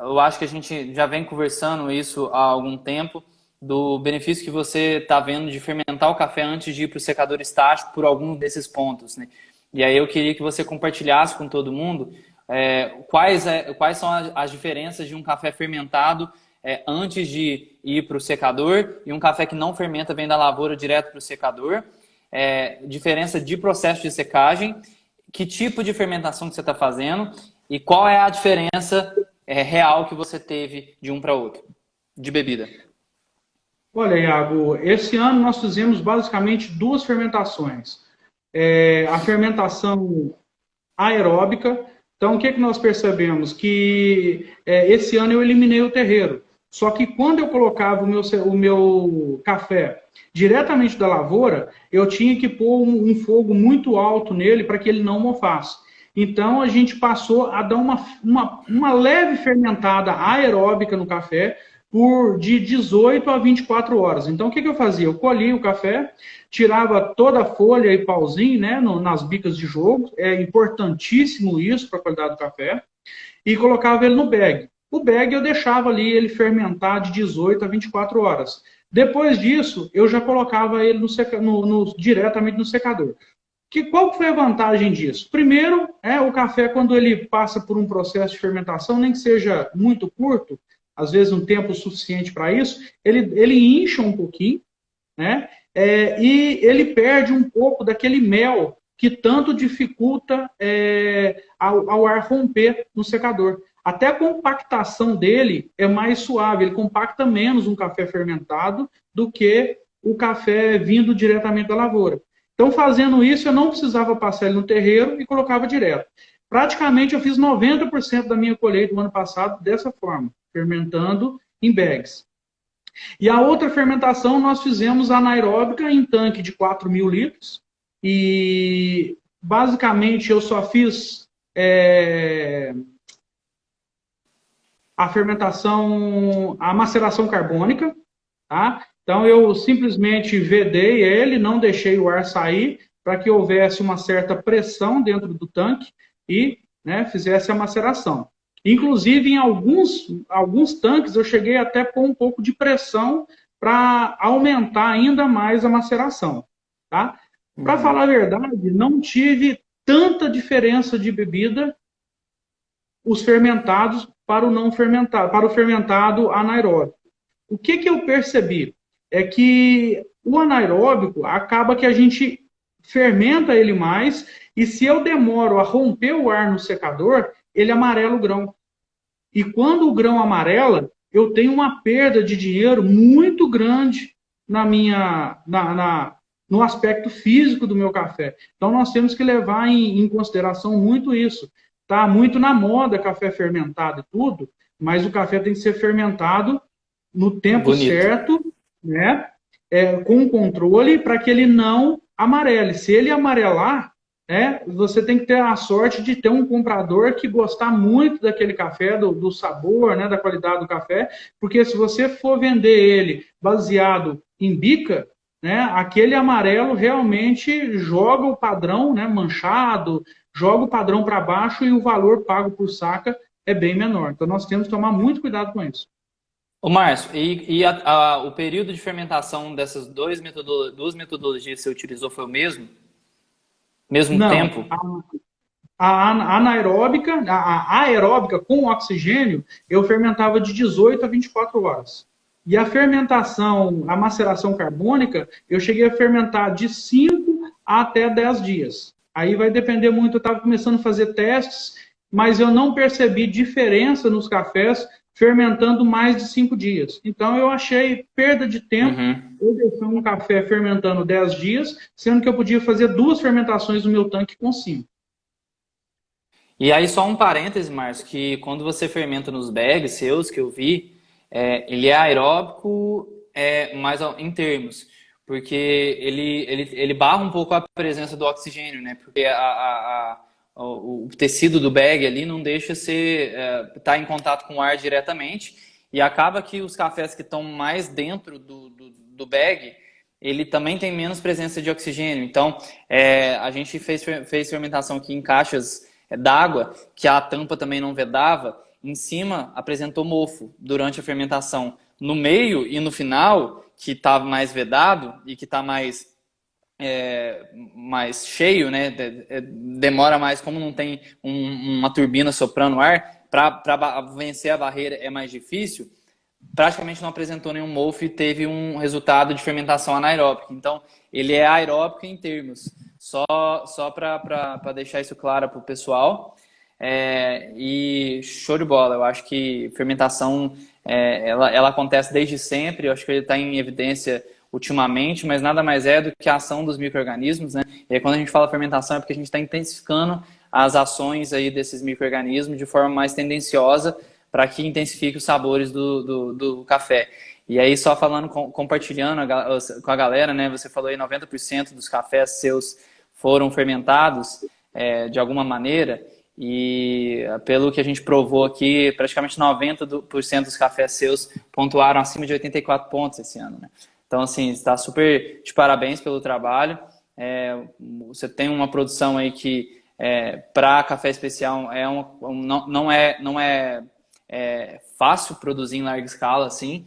Eu acho que a gente já vem conversando isso há algum tempo, do benefício que você está vendo de fermentar o café antes de ir para o secador estático por algum desses pontos, né? E aí eu queria que você compartilhasse com todo mundo quais são as diferenças de um café fermentado antes de ir para o secador e um café que não fermenta, vem da lavoura direto para o secador, diferença de processo de secagem, que tipo de fermentação que você está fazendo e qual é a diferença real que você teve de um para outro, de bebida. Olha, Iago, esse ano nós fizemos basicamente 2 fermentações. A fermentação aeróbica. Então, o que nós percebemos? Que esse ano eu eliminei o terreiro. Só que quando eu colocava o meu café diretamente da lavoura, eu tinha que pôr um fogo muito alto nele para que ele não mofasse. Então, a gente passou a dar uma leve fermentada aeróbica no café, de 18 a 24 horas. Então, o que eu fazia? Eu colhia o café, tirava toda a folha e pauzinho, né, nas bicas de jogo, é importantíssimo isso para a qualidade do café, e colocava ele no bag. O bag eu deixava ali ele fermentar de 18 a 24 horas. Depois disso, eu já colocava ele diretamente no secador. Qual foi a vantagem disso? Primeiro, o café, quando ele passa por um processo de fermentação, nem que seja muito curto, às vezes um tempo suficiente para isso, ele incha um pouquinho, né? E ele perde um pouco daquele mel que tanto dificulta ao ar romper no secador. Até a compactação dele é mais suave, ele compacta menos um café fermentado do que o café vindo diretamente da lavoura. Então, fazendo isso, eu não precisava passar ele no terreiro e colocava direto. Praticamente, eu fiz 90% da minha colheita do ano passado dessa forma, fermentando em bags. E a outra fermentação nós fizemos anaeróbica em tanque de 4.000 litros. E, basicamente, eu só fiz a fermentação, a maceração carbônica, tá? Então, eu simplesmente vedei ele, não deixei o ar sair, para que houvesse uma certa pressão dentro do tanque e fizesse a maceração. Inclusive, em alguns tanques, eu cheguei até a pôr um pouco de pressão para aumentar ainda mais a maceração. Tá? Para falar a verdade, não tive tanta diferença de bebida os fermentados para o não fermentado, para o fermentado anaeróbico. O que eu percebi? É que o anaeróbico acaba que a gente fermenta ele mais e se eu demoro a romper o ar no secador, ele amarela o grão. E quando o grão amarela, eu tenho uma perda de dinheiro muito grande no aspecto físico do meu café. Então, nós temos que levar em consideração muito isso. tá muito na moda café fermentado e tudo, mas o café tem que ser fermentado no tempo Bonito. certo, né? Com controle para que ele não amarele. Se ele amarelar, você tem que ter a sorte de ter um comprador que gostar muito daquele café, do sabor, né, da qualidade do café, porque se você for vender ele baseado em bica, né, aquele amarelo realmente joga o padrão, né, manchado, joga o padrão para baixo e o valor pago por saca é bem menor. Então nós temos que tomar muito cuidado com isso. Ô, Márcio, o período de fermentação dessas duas metodologias que você utilizou foi o mesmo? Mesmo Não, tempo? a anaeróbica, a aeróbica com oxigênio, eu fermentava de 18 a 24 horas. E a fermentação, a maceração carbônica, eu cheguei a fermentar de 5 até 10 dias. Aí vai depender muito, eu estava começando a fazer testes, mas eu não percebi diferença nos cafés fermentando mais de 5 dias. Então eu achei perda de tempo Uhum. eu deixar um café fermentando 10 dias, sendo que eu podia fazer 2 fermentações no meu tanque com 5. E aí, só um parêntese, Márcio, que quando você fermenta nos bags seus, que eu vi, ele é aeróbico, mas em termos, porque ele barra um pouco a presença do oxigênio, né? Porque o tecido do bag ali não deixa você estar em contato com o ar diretamente, e acaba que os cafés que estão mais dentro do bag, ele também tem menos presença de oxigênio. Então, a gente fez fermentação aqui em caixas d'água, que a tampa também não vedava, em cima apresentou mofo durante a fermentação. No meio e no final, que está mais vedado e que está mais cheio, né? Demora mais, como não tem uma turbina soprando ar, para vencer a barreira é mais difícil. Praticamente não apresentou nenhum mofo e teve um resultado de fermentação anaeróbica. Então, ele é aeróbico em termos. Só para deixar isso claro para o pessoal. E show de bola. Eu acho que fermentação ela acontece desde sempre. Eu acho que ele está em evidência ultimamente, mas nada mais é do que a ação dos micro-organismos, né? E aí, quando a gente fala fermentação é porque a gente está intensificando as ações aí desses micro-organismos de forma mais tendenciosa para que intensifique os sabores do café. E aí, só falando, compartilhando com a galera, né? Você falou aí 90% dos cafés seus foram fermentados de alguma maneira, e pelo que a gente provou aqui, praticamente 90% dos cafés seus pontuaram acima de 84 pontos esse ano, né? Então, assim, está super de parabéns pelo trabalho. Você tem uma produção aí que, para café especial, não é fácil produzir em larga escala, assim,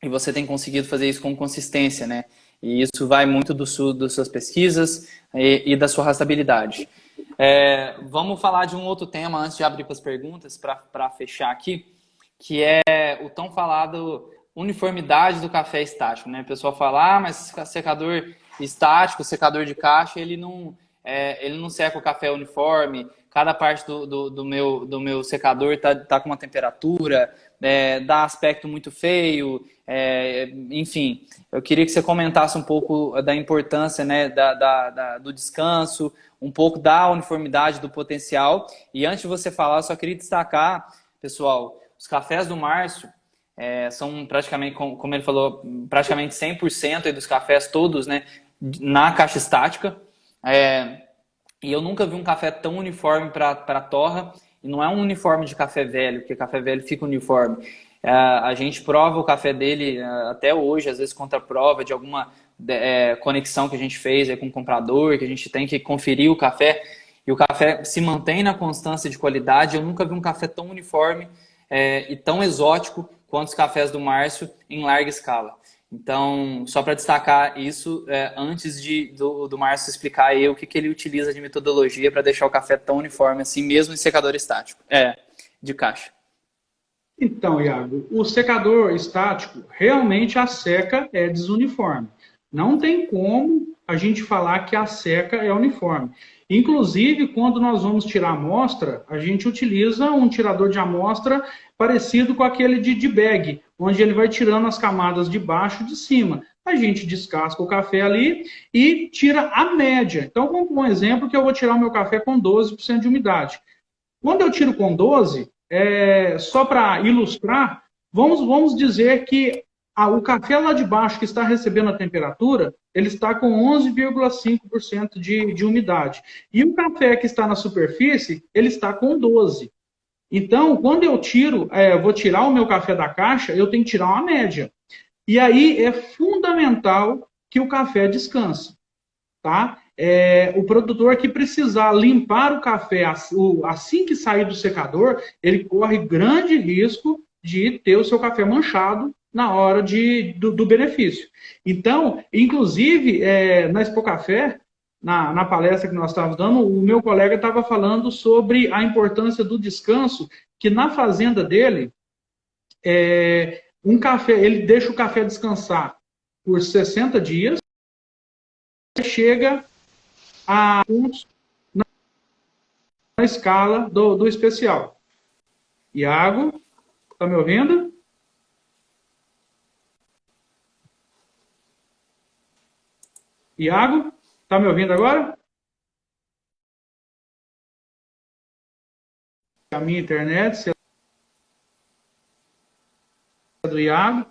e você tem conseguido fazer isso com consistência, né? E isso vai muito das suas pesquisas e da sua rastreabilidade. Vamos falar de um outro tema antes de abrir para as perguntas, para fechar aqui, que é o tão falado uniformidade do café estático, né? O pessoal fala, mas secador estático, secador de caixa, ele não seca o café uniforme, cada parte do meu secador tá com uma temperatura, dá aspecto muito feio, enfim. Eu queria que você comentasse um pouco da importância, né, do descanso, um pouco da uniformidade do potencial. E antes de você falar, eu só queria destacar, pessoal, os cafés do Márcio são praticamente, como ele falou, praticamente 100% aí dos cafés todos, né, na caixa estática. E eu nunca vi um café tão uniforme para torra. E não é um uniforme de café velho, porque café velho fica uniforme. A gente prova o café dele até hoje, às vezes contra a prova de alguma conexão que a gente fez com o comprador, que a gente tem que conferir o café, e o café se mantém na constância de qualidade. Eu nunca vi um café tão uniforme e tão exótico quanto os cafés do Márcio em larga escala. Então, só para destacar isso, antes do Márcio explicar aí o que ele utiliza de metodologia para deixar o café tão uniforme assim, mesmo em secador estático, de caixa. Então, Iago, o secador estático, realmente a seca é desuniforme. Não tem como a gente falar que a seca é uniforme. Inclusive, quando nós vamos tirar amostra, a gente utiliza um tirador de amostra parecido com aquele de bag, onde ele vai tirando as camadas de baixo e de cima. a gente descasca o café ali e tira a média. Então, vamos um exemplo que eu vou tirar o meu café com 12% de umidade. Quando eu tiro com 12, só para ilustrar, vamos dizer que o café lá de baixo que está recebendo a temperatura, ele está com 11,5% de umidade. E o café que está na superfície, ele está com 12%. Então, quando eu vou tirar o meu café da caixa, eu tenho que tirar uma média. E aí é fundamental que o café descanse, tá? O produtor que precisar limpar o café assim que sair do secador, ele corre grande risco de ter o seu café manchado na hora do benefício. Então, inclusive, na Expo Café, na palestra que nós estávamos dando, o meu colega estava falando sobre a importância do descanso, que na fazenda dele, ele deixa o café descansar por 60 dias, chega a pontos na escala do especial. Iago, está me ouvindo? Iago, está me ouvindo agora? A minha internet, se é do Iago.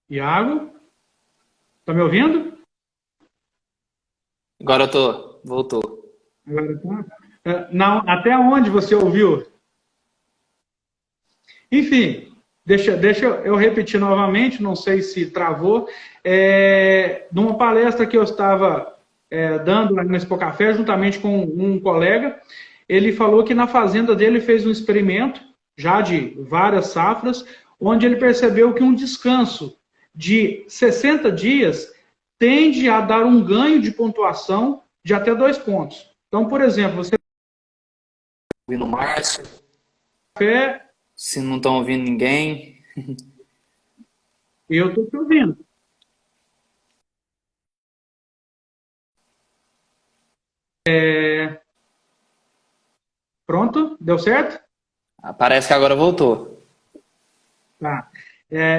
Iago, está me ouvindo? Agora eu tô, voltou. Agora tá. Não, até onde você ouviu? Enfim, deixa eu repetir novamente, não sei se travou. Numa palestra que eu estava dando na Expo Café, juntamente com um colega, ele falou que na fazenda dele fez um experimento, já de várias safras, onde ele percebeu que um descanso de 60 dias tende a dar um ganho de pontuação de até 2 pontos. Então, por exemplo, você... Ouvindo o Márcio? Café... Se não estão ouvindo ninguém... Eu estou te ouvindo. Pronto? Deu certo? Parece que agora voltou. Tá.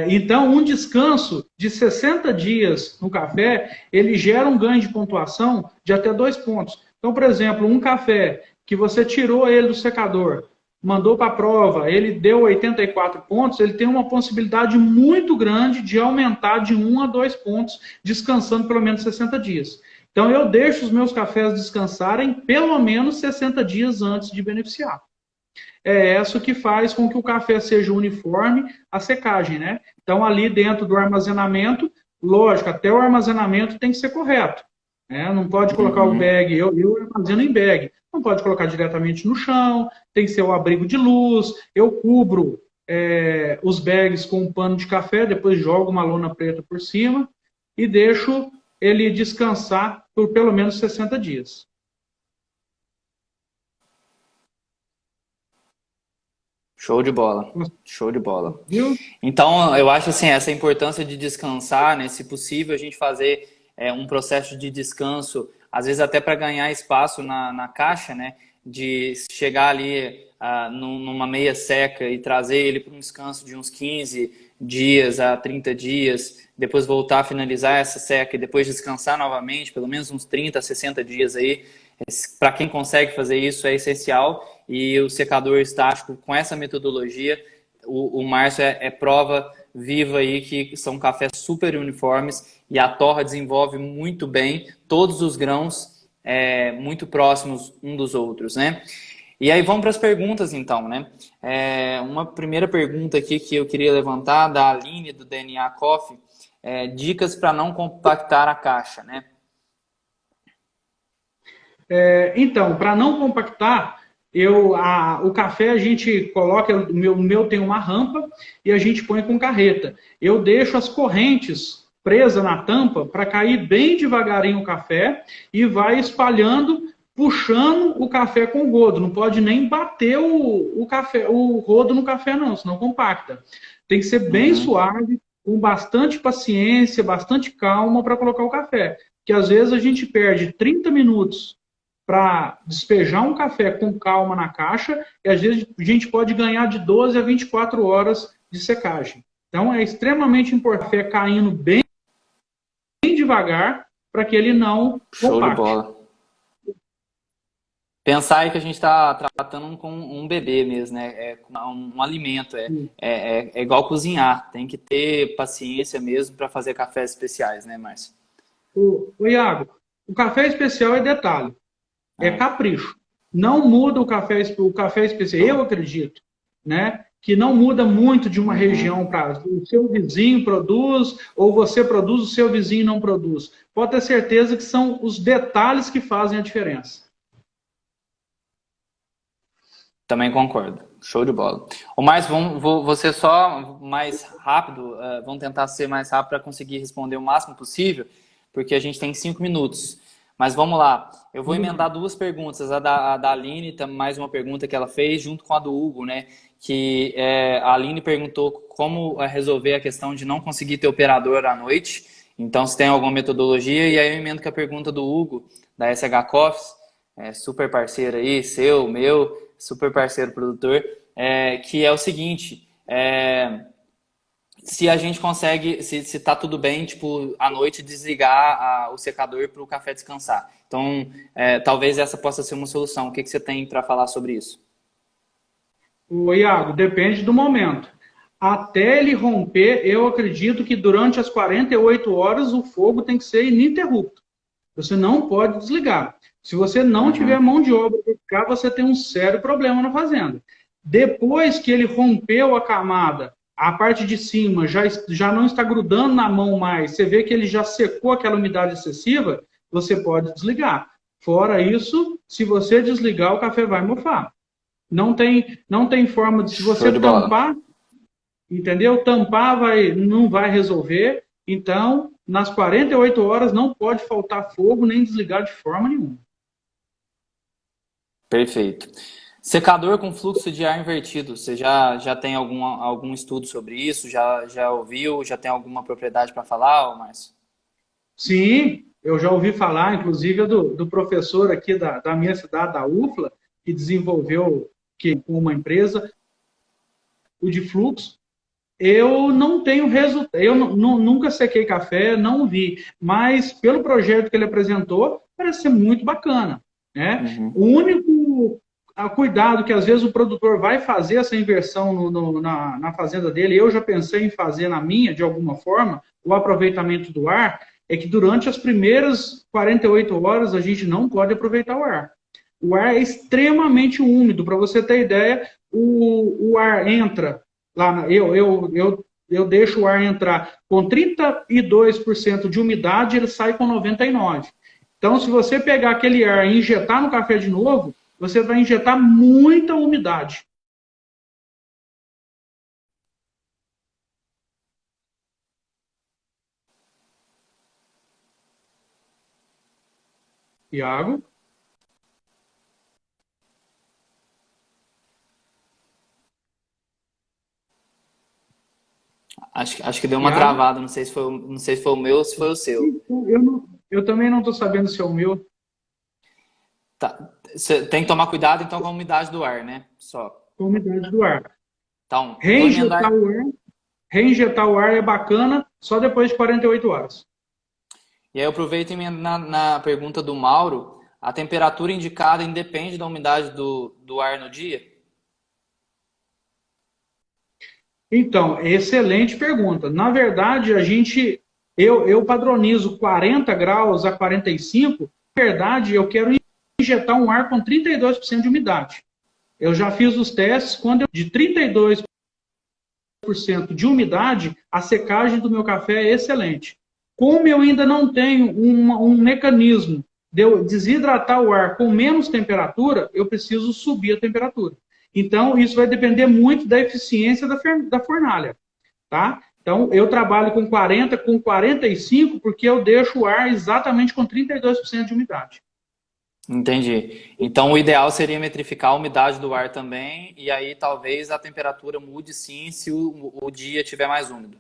Então, um descanso de 60 dias no café, ele gera um ganho de pontuação de até 2 pontos. Então, por exemplo, um café que você tirou ele do secador, mandou para a prova, ele deu 84 pontos, ele tem uma possibilidade muito grande de aumentar de 1 a 2 pontos, descansando pelo menos 60 dias. Então, eu deixo os meus cafés descansarem pelo menos 60 dias antes de beneficiar. É isso que faz com que o café seja uniforme a secagem, né? Então, ali dentro do armazenamento, lógico, até o armazenamento tem que ser correto. Né? Não pode colocar o bag, eu armazeno em bag, não pode colocar diretamente no chão, tem que ser o abrigo de luz, eu cubro os bags com um pano de café, depois jogo uma lona preta por cima e deixo ele descansar por pelo menos 60 dias. Show de bola, show de bola. Viu? Então, eu acho assim, essa importância de descansar, né? Se possível, a gente fazer um processo de descanso, às vezes até para ganhar espaço na caixa, né? De chegar ali numa meia seca e trazer ele para um descanso de uns 15 dias a 30 dias, depois voltar a finalizar essa seca e depois descansar novamente, pelo menos uns 30 a 60 dias aí. Para quem consegue fazer isso é essencial, e o secador estático com essa metodologia, o Márcio é prova viva aí que são cafés super uniformes e a torra desenvolve muito bem todos os grãos muito próximos um dos outros, né? E aí vamos para as perguntas então, né? Uma primeira pergunta aqui que eu queria levantar da Aline do DNA Coffee, dicas para não compactar a caixa, né? Então, para não compactar, o café a gente coloca, o meu tem uma rampa e a gente põe com carreta. Eu deixo as correntes presas na tampa para cair bem devagarinho o café e vai espalhando, puxando o café com o rodo. Não pode nem bater o rodo no café não, senão compacta. Tem que ser bem suave, com bastante paciência, bastante calma para colocar o café. Porque às vezes a gente perde 30 minutos para despejar um café com calma na caixa, e às vezes a gente pode ganhar de 12 a 24 horas de secagem. Então é extremamente importante o café caindo bem devagar para que ele não Show de compacte. bola. Pensar aí que a gente está tratando com um bebê mesmo, né? É um alimento, é igual cozinhar. Tem que ter paciência mesmo para fazer cafés especiais, né, Márcio? O Iago, o café especial é detalhe, é É. capricho. Não muda o café especial, eu acredito, né? Que não muda muito de uma região para o seu vizinho produz, ou você produz, o seu vizinho não produz. Pode ter certeza que são os detalhes que fazem a diferença. Também concordo. Show de bola. O Márcio, vou ser só mais rápido, vamos tentar ser mais rápido para conseguir responder o máximo possível, porque a gente tem 5 minutos. Mas vamos lá. Eu vou emendar duas perguntas. A da Aline, mais uma pergunta que ela fez, junto com a do Hugo, né? Que a Aline perguntou como resolver a questão de não conseguir ter operador à noite. Então, se tem alguma metodologia. E aí eu emendo com a pergunta do Hugo, da SH Coffees, super parceiro aí, seu, meu, super parceiro produtor, que é o seguinte, se a gente consegue, se tá tudo bem, tipo, à noite desligar o secador para o café descansar. Então, talvez essa possa ser uma solução. O que você tem para falar sobre isso? O Iago, depende do momento. Até ele romper, eu acredito que durante as 48 horas o fogo tem que ser ininterrupto. Você não pode desligar. Se você não tiver mão de obra para ficar, você tem um sério problema na fazenda. Depois que ele rompeu a camada, a parte de cima já não está grudando na mão mais, você vê que ele já secou aquela umidade excessiva, você pode desligar. Fora isso, se você desligar, o café vai mofar. Não tem forma de, se você tampar, entendeu? Tampar não vai resolver. Então, nas 48 horas não pode faltar fogo nem desligar de forma nenhuma. Perfeito. Secador com fluxo de ar invertido, você já tem algum estudo sobre isso? Já ouviu? Já tem alguma propriedade para falar, Márcio? Sim, eu já ouvi falar, inclusive, do professor aqui da minha cidade, da UFLA, que desenvolveu com uma empresa o de fluxo. Eu não tenho resultado, eu nunca sequei café, não vi, mas pelo projeto que ele apresentou, parece ser muito bacana, né? O único cuidado que às vezes o produtor vai fazer essa inversão na fazenda dele, eu já pensei em fazer na minha, de alguma forma, o aproveitamento do ar, é que durante as primeiras 48 horas a gente não pode aproveitar o ar. O ar é extremamente úmido, para você ter ideia, o ar entra lá, eu deixo o ar entrar com 32% de umidade, ele sai com 99%. Então, se você pegar aquele ar e injetar no café de novo, você vai injetar muita umidade. Iago? Acho que deu uma travada, não sei se foi o meu ou se foi o seu. Eu também não estou sabendo se é o meu. Tá. Você tem que tomar cuidado então com a umidade do ar, né? Só. Com a umidade do ar. Então, reinjetar o ar é bacana só depois de 48 horas. E aí eu aproveito na pergunta do Mauro, a temperatura indicada independe da umidade do ar no dia? Então, excelente pergunta. Na verdade, eu padronizo 40 graus a 45. Na verdade, eu quero injetar um ar com 32% de umidade. Eu já fiz os testes, quando de 32% de umidade, a secagem do meu café é excelente. Como eu ainda não tenho um mecanismo de eu desidratar o ar com menos temperatura, eu preciso subir a temperatura. Então, isso vai depender muito da eficiência da fornalha, tá? Então, eu trabalho com 40, com 45, porque eu deixo o ar exatamente com 32% de umidade. Entendi. Então, o ideal seria metrificar a umidade do ar também, e aí talvez a temperatura mude sim se o dia estiver mais úmido.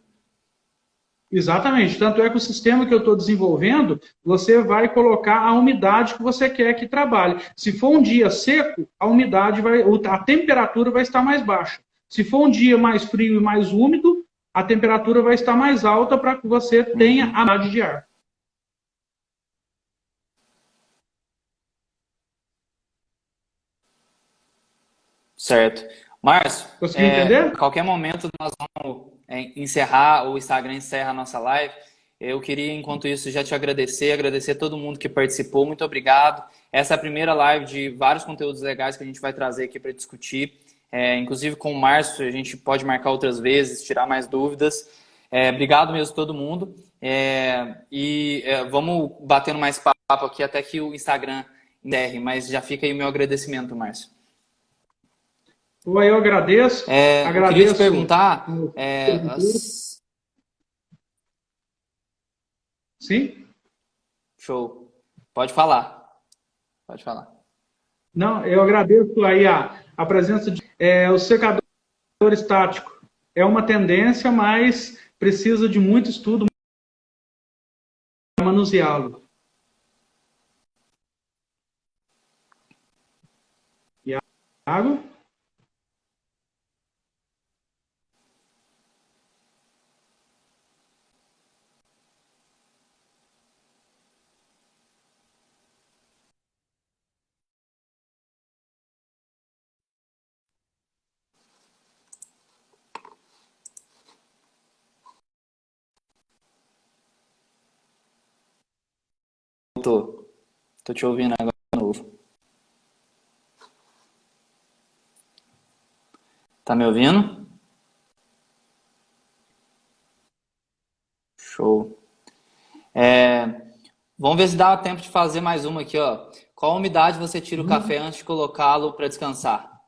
Exatamente. Tanto é que o sistema que eu estou desenvolvendo, você vai colocar a umidade que você quer que trabalhe. Se for um dia seco, a umidade vai, a temperatura vai estar mais baixa. Se for um dia mais frio e mais úmido, a temperatura vai estar mais alta para que você tenha Uhum. a umidade de ar. Certo. Márcio, Conseguiu entender? a qualquer momento nós vamos encerrar, o Instagram encerra a nossa live. Eu queria, enquanto isso, já te agradecer, agradecer a todo mundo que participou. Muito obrigado. Essa é a primeira live de vários conteúdos legais que a gente vai trazer aqui para discutir. Inclusive com o Márcio, a gente pode marcar outras vezes, tirar mais dúvidas. Obrigado mesmo a todo mundo. Vamos batendo mais papo aqui até que o Instagram encerre, mas já fica aí o meu agradecimento, Márcio. Eu agradeço. Eu queria te Agradeço. perguntar. Sim? Show. Pode falar. Pode falar. Não, eu agradeço aí a presença de o secador estático. É uma tendência, mas precisa de muito estudo para manuseá-lo. Iago? Tô te ouvindo agora de novo. Tá me ouvindo? Show. Vamos ver se dá tempo de fazer mais uma aqui, ó. Qual umidade você tira o café antes de colocá-lo para descansar?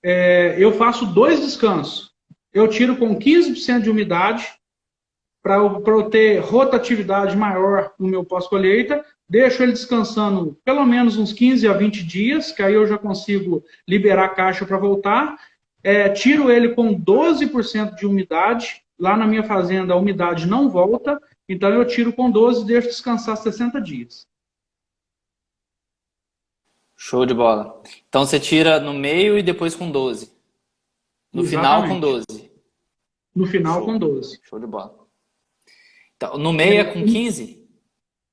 Eu faço 2 descansos. Eu tiro com 15% de umidade para eu ter rotatividade maior no meu pós-colheita. Deixo ele descansando pelo menos uns 15 a 20 dias, que aí eu já consigo liberar a caixa para voltar. Tiro ele com 12% de umidade. Lá na minha fazenda a umidade não volta, então eu tiro com 12 e deixo descansar 60 dias. Show de bola. Então você tira no meio e depois com 12. No final com Exatamente. 12. No final com Show. 12. Show de bola. Então, no meio é com 15?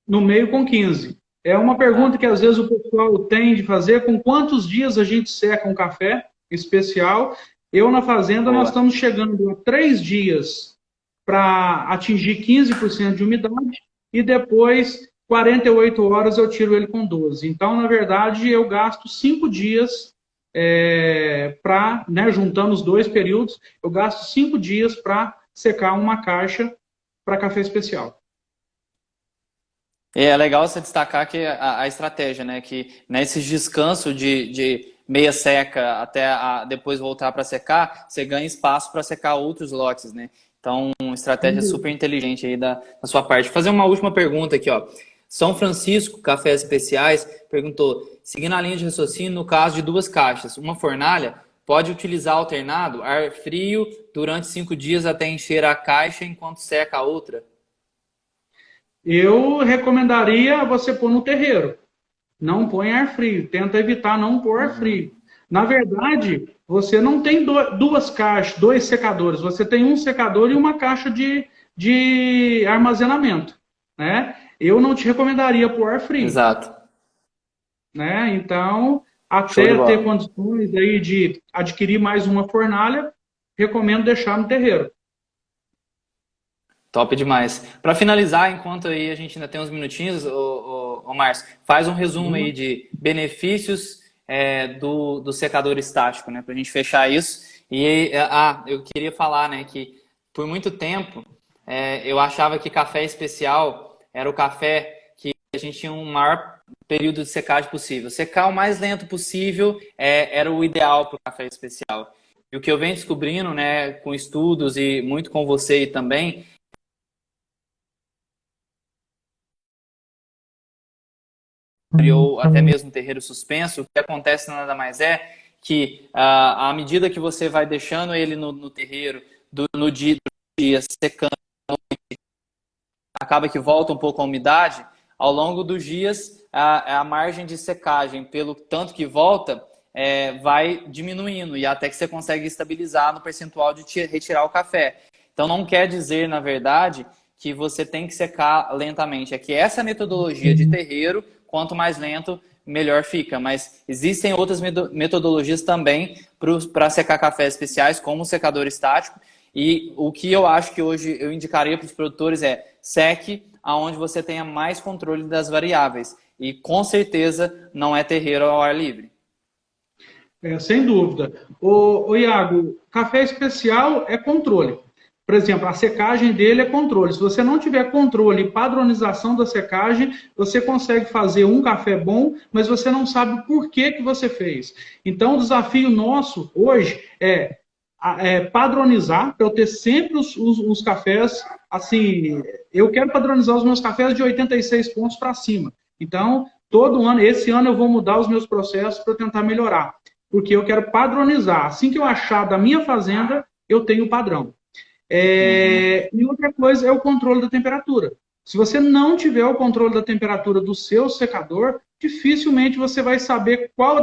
No meio com 15. É uma pergunta Tá. que às vezes o pessoal tem de fazer: com quantos dias a gente seca um café especial? Eu, na fazenda, nós Boa. estamos chegando a 3 dias para atingir 15% de umidade e depois 48 horas eu tiro ele com 12. Então, na verdade, eu gasto 5 dias para, né, juntando os 2 períodos, eu gasto 5 dias para secar uma caixa para café especial. É legal você destacar que a estratégia, né? Que nesses descansos de meia seca até depois voltar para secar, você ganha espaço para secar outros lotes, né? Então, uma estratégia super inteligente aí da sua parte. Vou fazer uma última pergunta aqui, ó. São Francisco Cafés Especiais perguntou: seguindo a linha de raciocínio, no caso de 2 caixas, uma fornalha pode utilizar alternado, ar frio durante 5 dias até encher a caixa enquanto seca a outra? Eu recomendaria você pôr no terreiro. Não põe ar frio. Tenta evitar não pôr ar Uhum. frio. Na verdade, você não tem 2 caixas, 2 secadores. Você tem um secador e uma caixa de armazenamento. Né? Eu não te recomendaria pôr ar frio. Exato. Né? Então, Show de até ter bola. condições aí de adquirir mais uma fornalha, recomendo deixar no terreiro. Top demais. Para finalizar, enquanto aí a gente ainda tem uns minutinhos, ô Márcio, faz um resumo aí de benefícios do secador estático, né? Para a gente fechar isso. Eu queria falar, né, que por muito tempo eu achava que café especial era o café que a gente tinha um maior período de secagem possível. Secar o mais lento possível era o ideal para o café especial. E o que eu venho descobrindo, né, com estudos e muito com você também, ou até mesmo terreiro suspenso, o que acontece nada mais que à medida que você vai deixando ele no terreiro no dia dias secando, acaba que volta um pouco a umidade, ao longo dos dias a margem de secagem, pelo tanto que volta, vai diminuindo e até que você consegue estabilizar no percentual de retirar o café. Então não quer dizer, na verdade, que você tem que secar lentamente. É que essa metodologia de terreiro, quanto mais lento, melhor fica. Mas existem outras metodologias também para secar cafés especiais, como o secador estático. E o que eu acho que hoje eu indicaria para os produtores é seque aonde você tenha mais controle das variáveis. E com certeza não é terreiro ao ar livre. Sem dúvida. O Iago, café especial é controle. Por exemplo, a secagem dele é controle. Se você não tiver controle e padronização da secagem, você consegue fazer um café bom, mas você não sabe por que você fez. Então, o desafio nosso hoje é padronizar, para eu ter sempre os cafés, assim, eu quero padronizar os meus cafés de 86 pontos para cima. Então, todo ano, esse ano eu vou mudar os meus processos para tentar melhorar, porque eu quero padronizar. Assim que eu achar da minha fazenda, eu tenho o padrão. E outra coisa é o controle da temperatura. Se você não tiver o controle da temperatura do seu secador, dificilmente você vai saber qual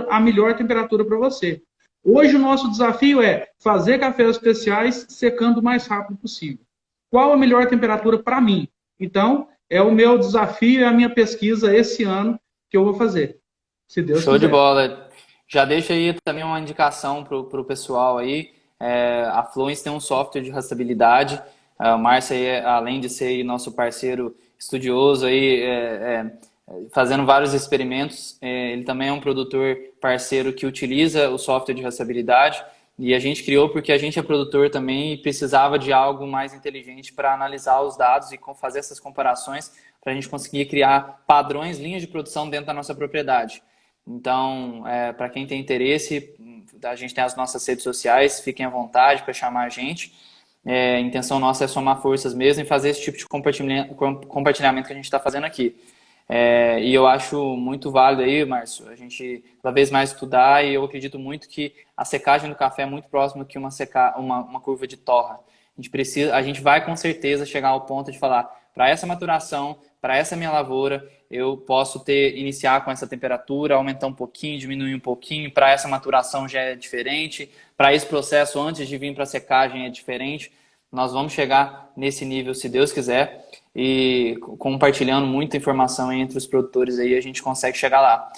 a melhor temperatura para você. Hoje o nosso desafio é fazer cafés especiais secando o mais rápido possível. Qual a melhor temperatura para mim? Então, é o meu desafio, é a minha pesquisa esse ano que eu vou fazer, se Deus Show quiser. de bola. Já deixa aí também uma indicação para o pessoal aí. A Fluence tem um software de rastreabilidade. O Márcio, aí, além de ser nosso parceiro estudioso, aí, fazendo vários experimentos, ele também é um produtor parceiro que utiliza o software de rastreabilidade. E a gente criou porque a gente é produtor também e precisava de algo mais inteligente para analisar os dados e fazer essas comparações para a gente conseguir criar padrões, linhas de produção dentro da nossa propriedade. Então, para quem tem interesse, a gente tem as nossas redes sociais, fiquem à vontade para chamar a gente. A intenção nossa é somar forças mesmo e fazer esse tipo de compartilhamento que a gente está fazendo aqui. E eu acho muito válido aí, Márcio, a gente cada vez mais estudar, e eu acredito muito que a secagem do café é muito próxima que uma curva de torra. A gente vai com certeza chegar ao ponto de falar, para essa maturação, para essa minha lavoura, eu posso iniciar com essa temperatura, aumentar um pouquinho, diminuir um pouquinho, para essa maturação já é diferente, para esse processo antes de vir para a secagem é diferente. Nós vamos chegar nesse nível, se Deus quiser, e compartilhando muita informação entre os produtores aí, a gente consegue chegar lá.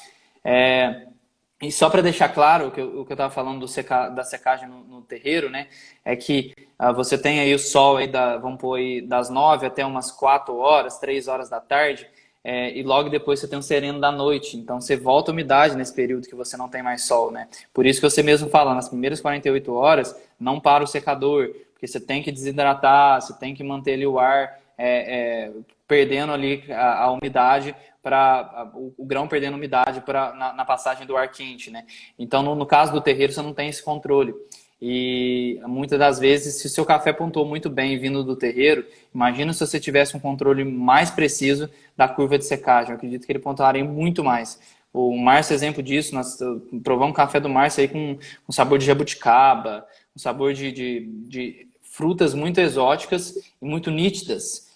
E só para deixar claro, o que eu estava falando da secagem no terreiro, né, é que você tem aí o sol aí vamos pôr aí das 9 até umas 4 horas, 3 horas da tarde, e logo depois você tem um sereno da noite, então você volta a umidade nesse período que você não tem mais sol, né? Por isso que você mesmo fala, nas primeiras 48 horas, não para o secador, porque você tem que desidratar, você tem que manter ali o ar perdendo ali a umidade, o grão perdendo umidade na passagem do ar quente, né? Então, no caso do terreiro, você não tem esse controle. E muitas das vezes, se o seu café pontuou muito bem vindo do terreiro, imagina se você tivesse um controle mais preciso da curva de secagem. Eu acredito que ele pontuaria muito mais. O Márcio é exemplo disso, nós provamos um café do Márcio aí com sabor de jabuticaba, um sabor de frutas muito exóticas e muito nítidas.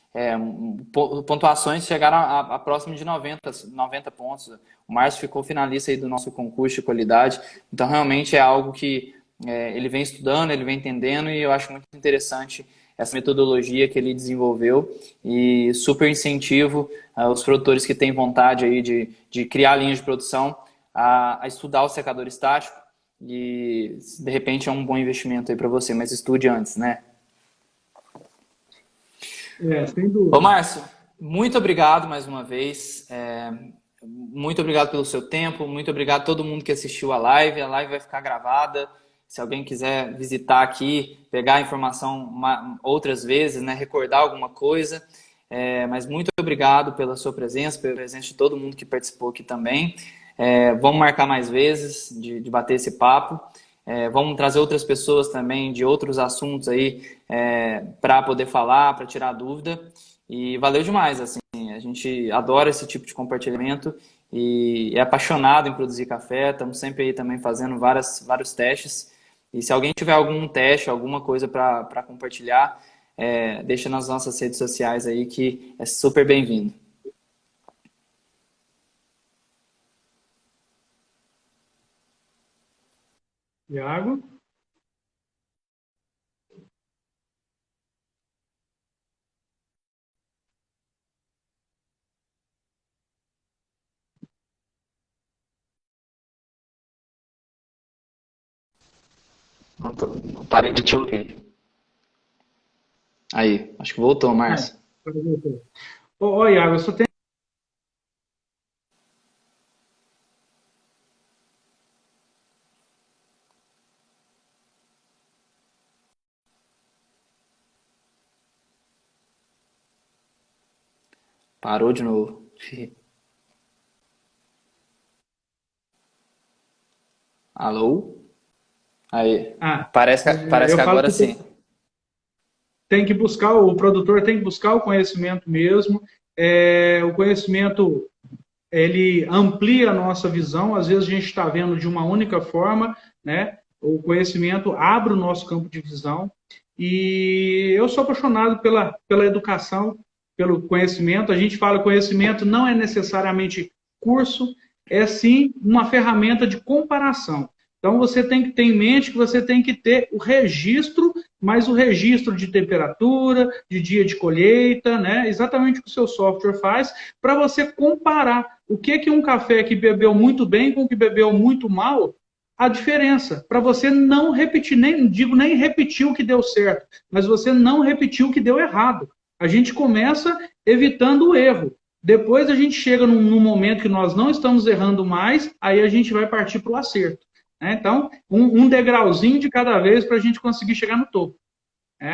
Pontuações chegaram a próximo de 90 pontos. O Márcio ficou finalista aí do nosso concurso de qualidade. Então, realmente é algo que ele vem estudando, ele vem entendendo, e eu acho muito interessante essa metodologia que ele desenvolveu, e super incentivo os produtores que têm vontade aí de criar linhas de produção a estudar o secador estático, e de repente é um bom investimento aí para você, mas estude antes, né? Sem dúvida. Ô, Márcio, muito obrigado mais uma vez. Muito obrigado pelo seu tempo, muito obrigado a todo mundo que assistiu a live. A live vai ficar gravada. Se alguém quiser visitar aqui, pegar a informação outras vezes, né, recordar alguma coisa. Mas muito obrigado pela sua presença, pela presença de todo mundo que participou aqui também. Vamos marcar mais vezes de bater esse papo. Vamos trazer outras pessoas também de outros assuntos aí para poder falar, para tirar dúvida. E valeu demais, assim, a gente adora esse tipo de compartilhamento e é apaixonado em produzir café. Estamos sempre aí também fazendo vários testes E se alguém tiver algum teste, alguma coisa para compartilhar, deixa nas nossas redes sociais aí que é super bem-vindo. Iago? Parei de te ouvir. Aí, acho que voltou, Ai, Márcio. ô, Iago, eu só tenho. Parou de novo. Alô? Aí, Ah, parece que eu falo agora que sim. tem que buscar, o produtor tem que buscar o conhecimento mesmo. O conhecimento ele amplia a nossa visão. Às vezes a gente está vendo de uma única forma, né? O conhecimento abre o nosso campo de visão. E eu sou apaixonado pela educação, pelo conhecimento. A gente fala que conhecimento não é necessariamente curso, é sim uma ferramenta de comparação. Então você tem que ter em mente que você tem que ter o registro, mas o registro de temperatura, de dia de colheita, né? Exatamente o que o seu software faz, para você comparar o que um café que bebeu muito bem com o que bebeu muito mal, a diferença, para você não repetir, nem digo nem repetir o que deu certo, mas você não repetir o que deu errado. A gente começa evitando o erro. Depois a gente chega num momento que nós não estamos errando mais, aí a gente vai partir para o acerto. Né? Então, um degrauzinho de cada vez para a gente conseguir chegar no topo.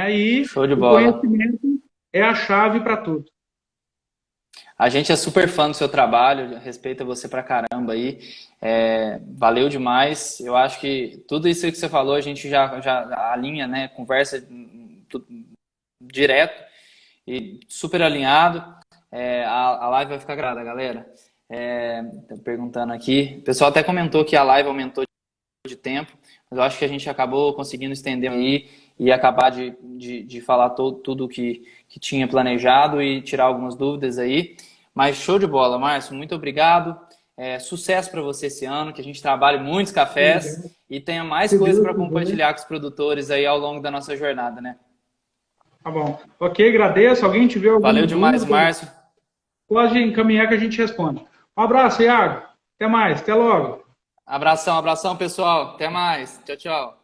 E Show de o bola. conhecimento é a chave para tudo. A gente é super fã do seu trabalho, respeita você pra caramba aí. Valeu demais. Eu acho que tudo isso que você falou, a gente já alinha, né? Conversa direto e super alinhado. A live vai ficar gravada, galera. Tá perguntando aqui. O pessoal até comentou que a live aumentou de tempo, mas eu acho que a gente acabou conseguindo estender aí e acabar de falar tudo que tinha planejado e tirar algumas dúvidas aí. Mas show de bola, Márcio, muito obrigado. Sucesso para você esse ano, que a gente trabalhe muitos cafés e tenha mais Se coisa Deus para quiser. compartilhar com os produtores aí ao longo da nossa jornada, né? Tá bom. Ok, agradeço. Alguém tiver alguma Valeu demais, dúvida, Márcio. pode encaminhar que a gente responde. Um abraço, Iago. Até mais. Até logo. Abração, abração, pessoal. Até mais. Tchau, tchau.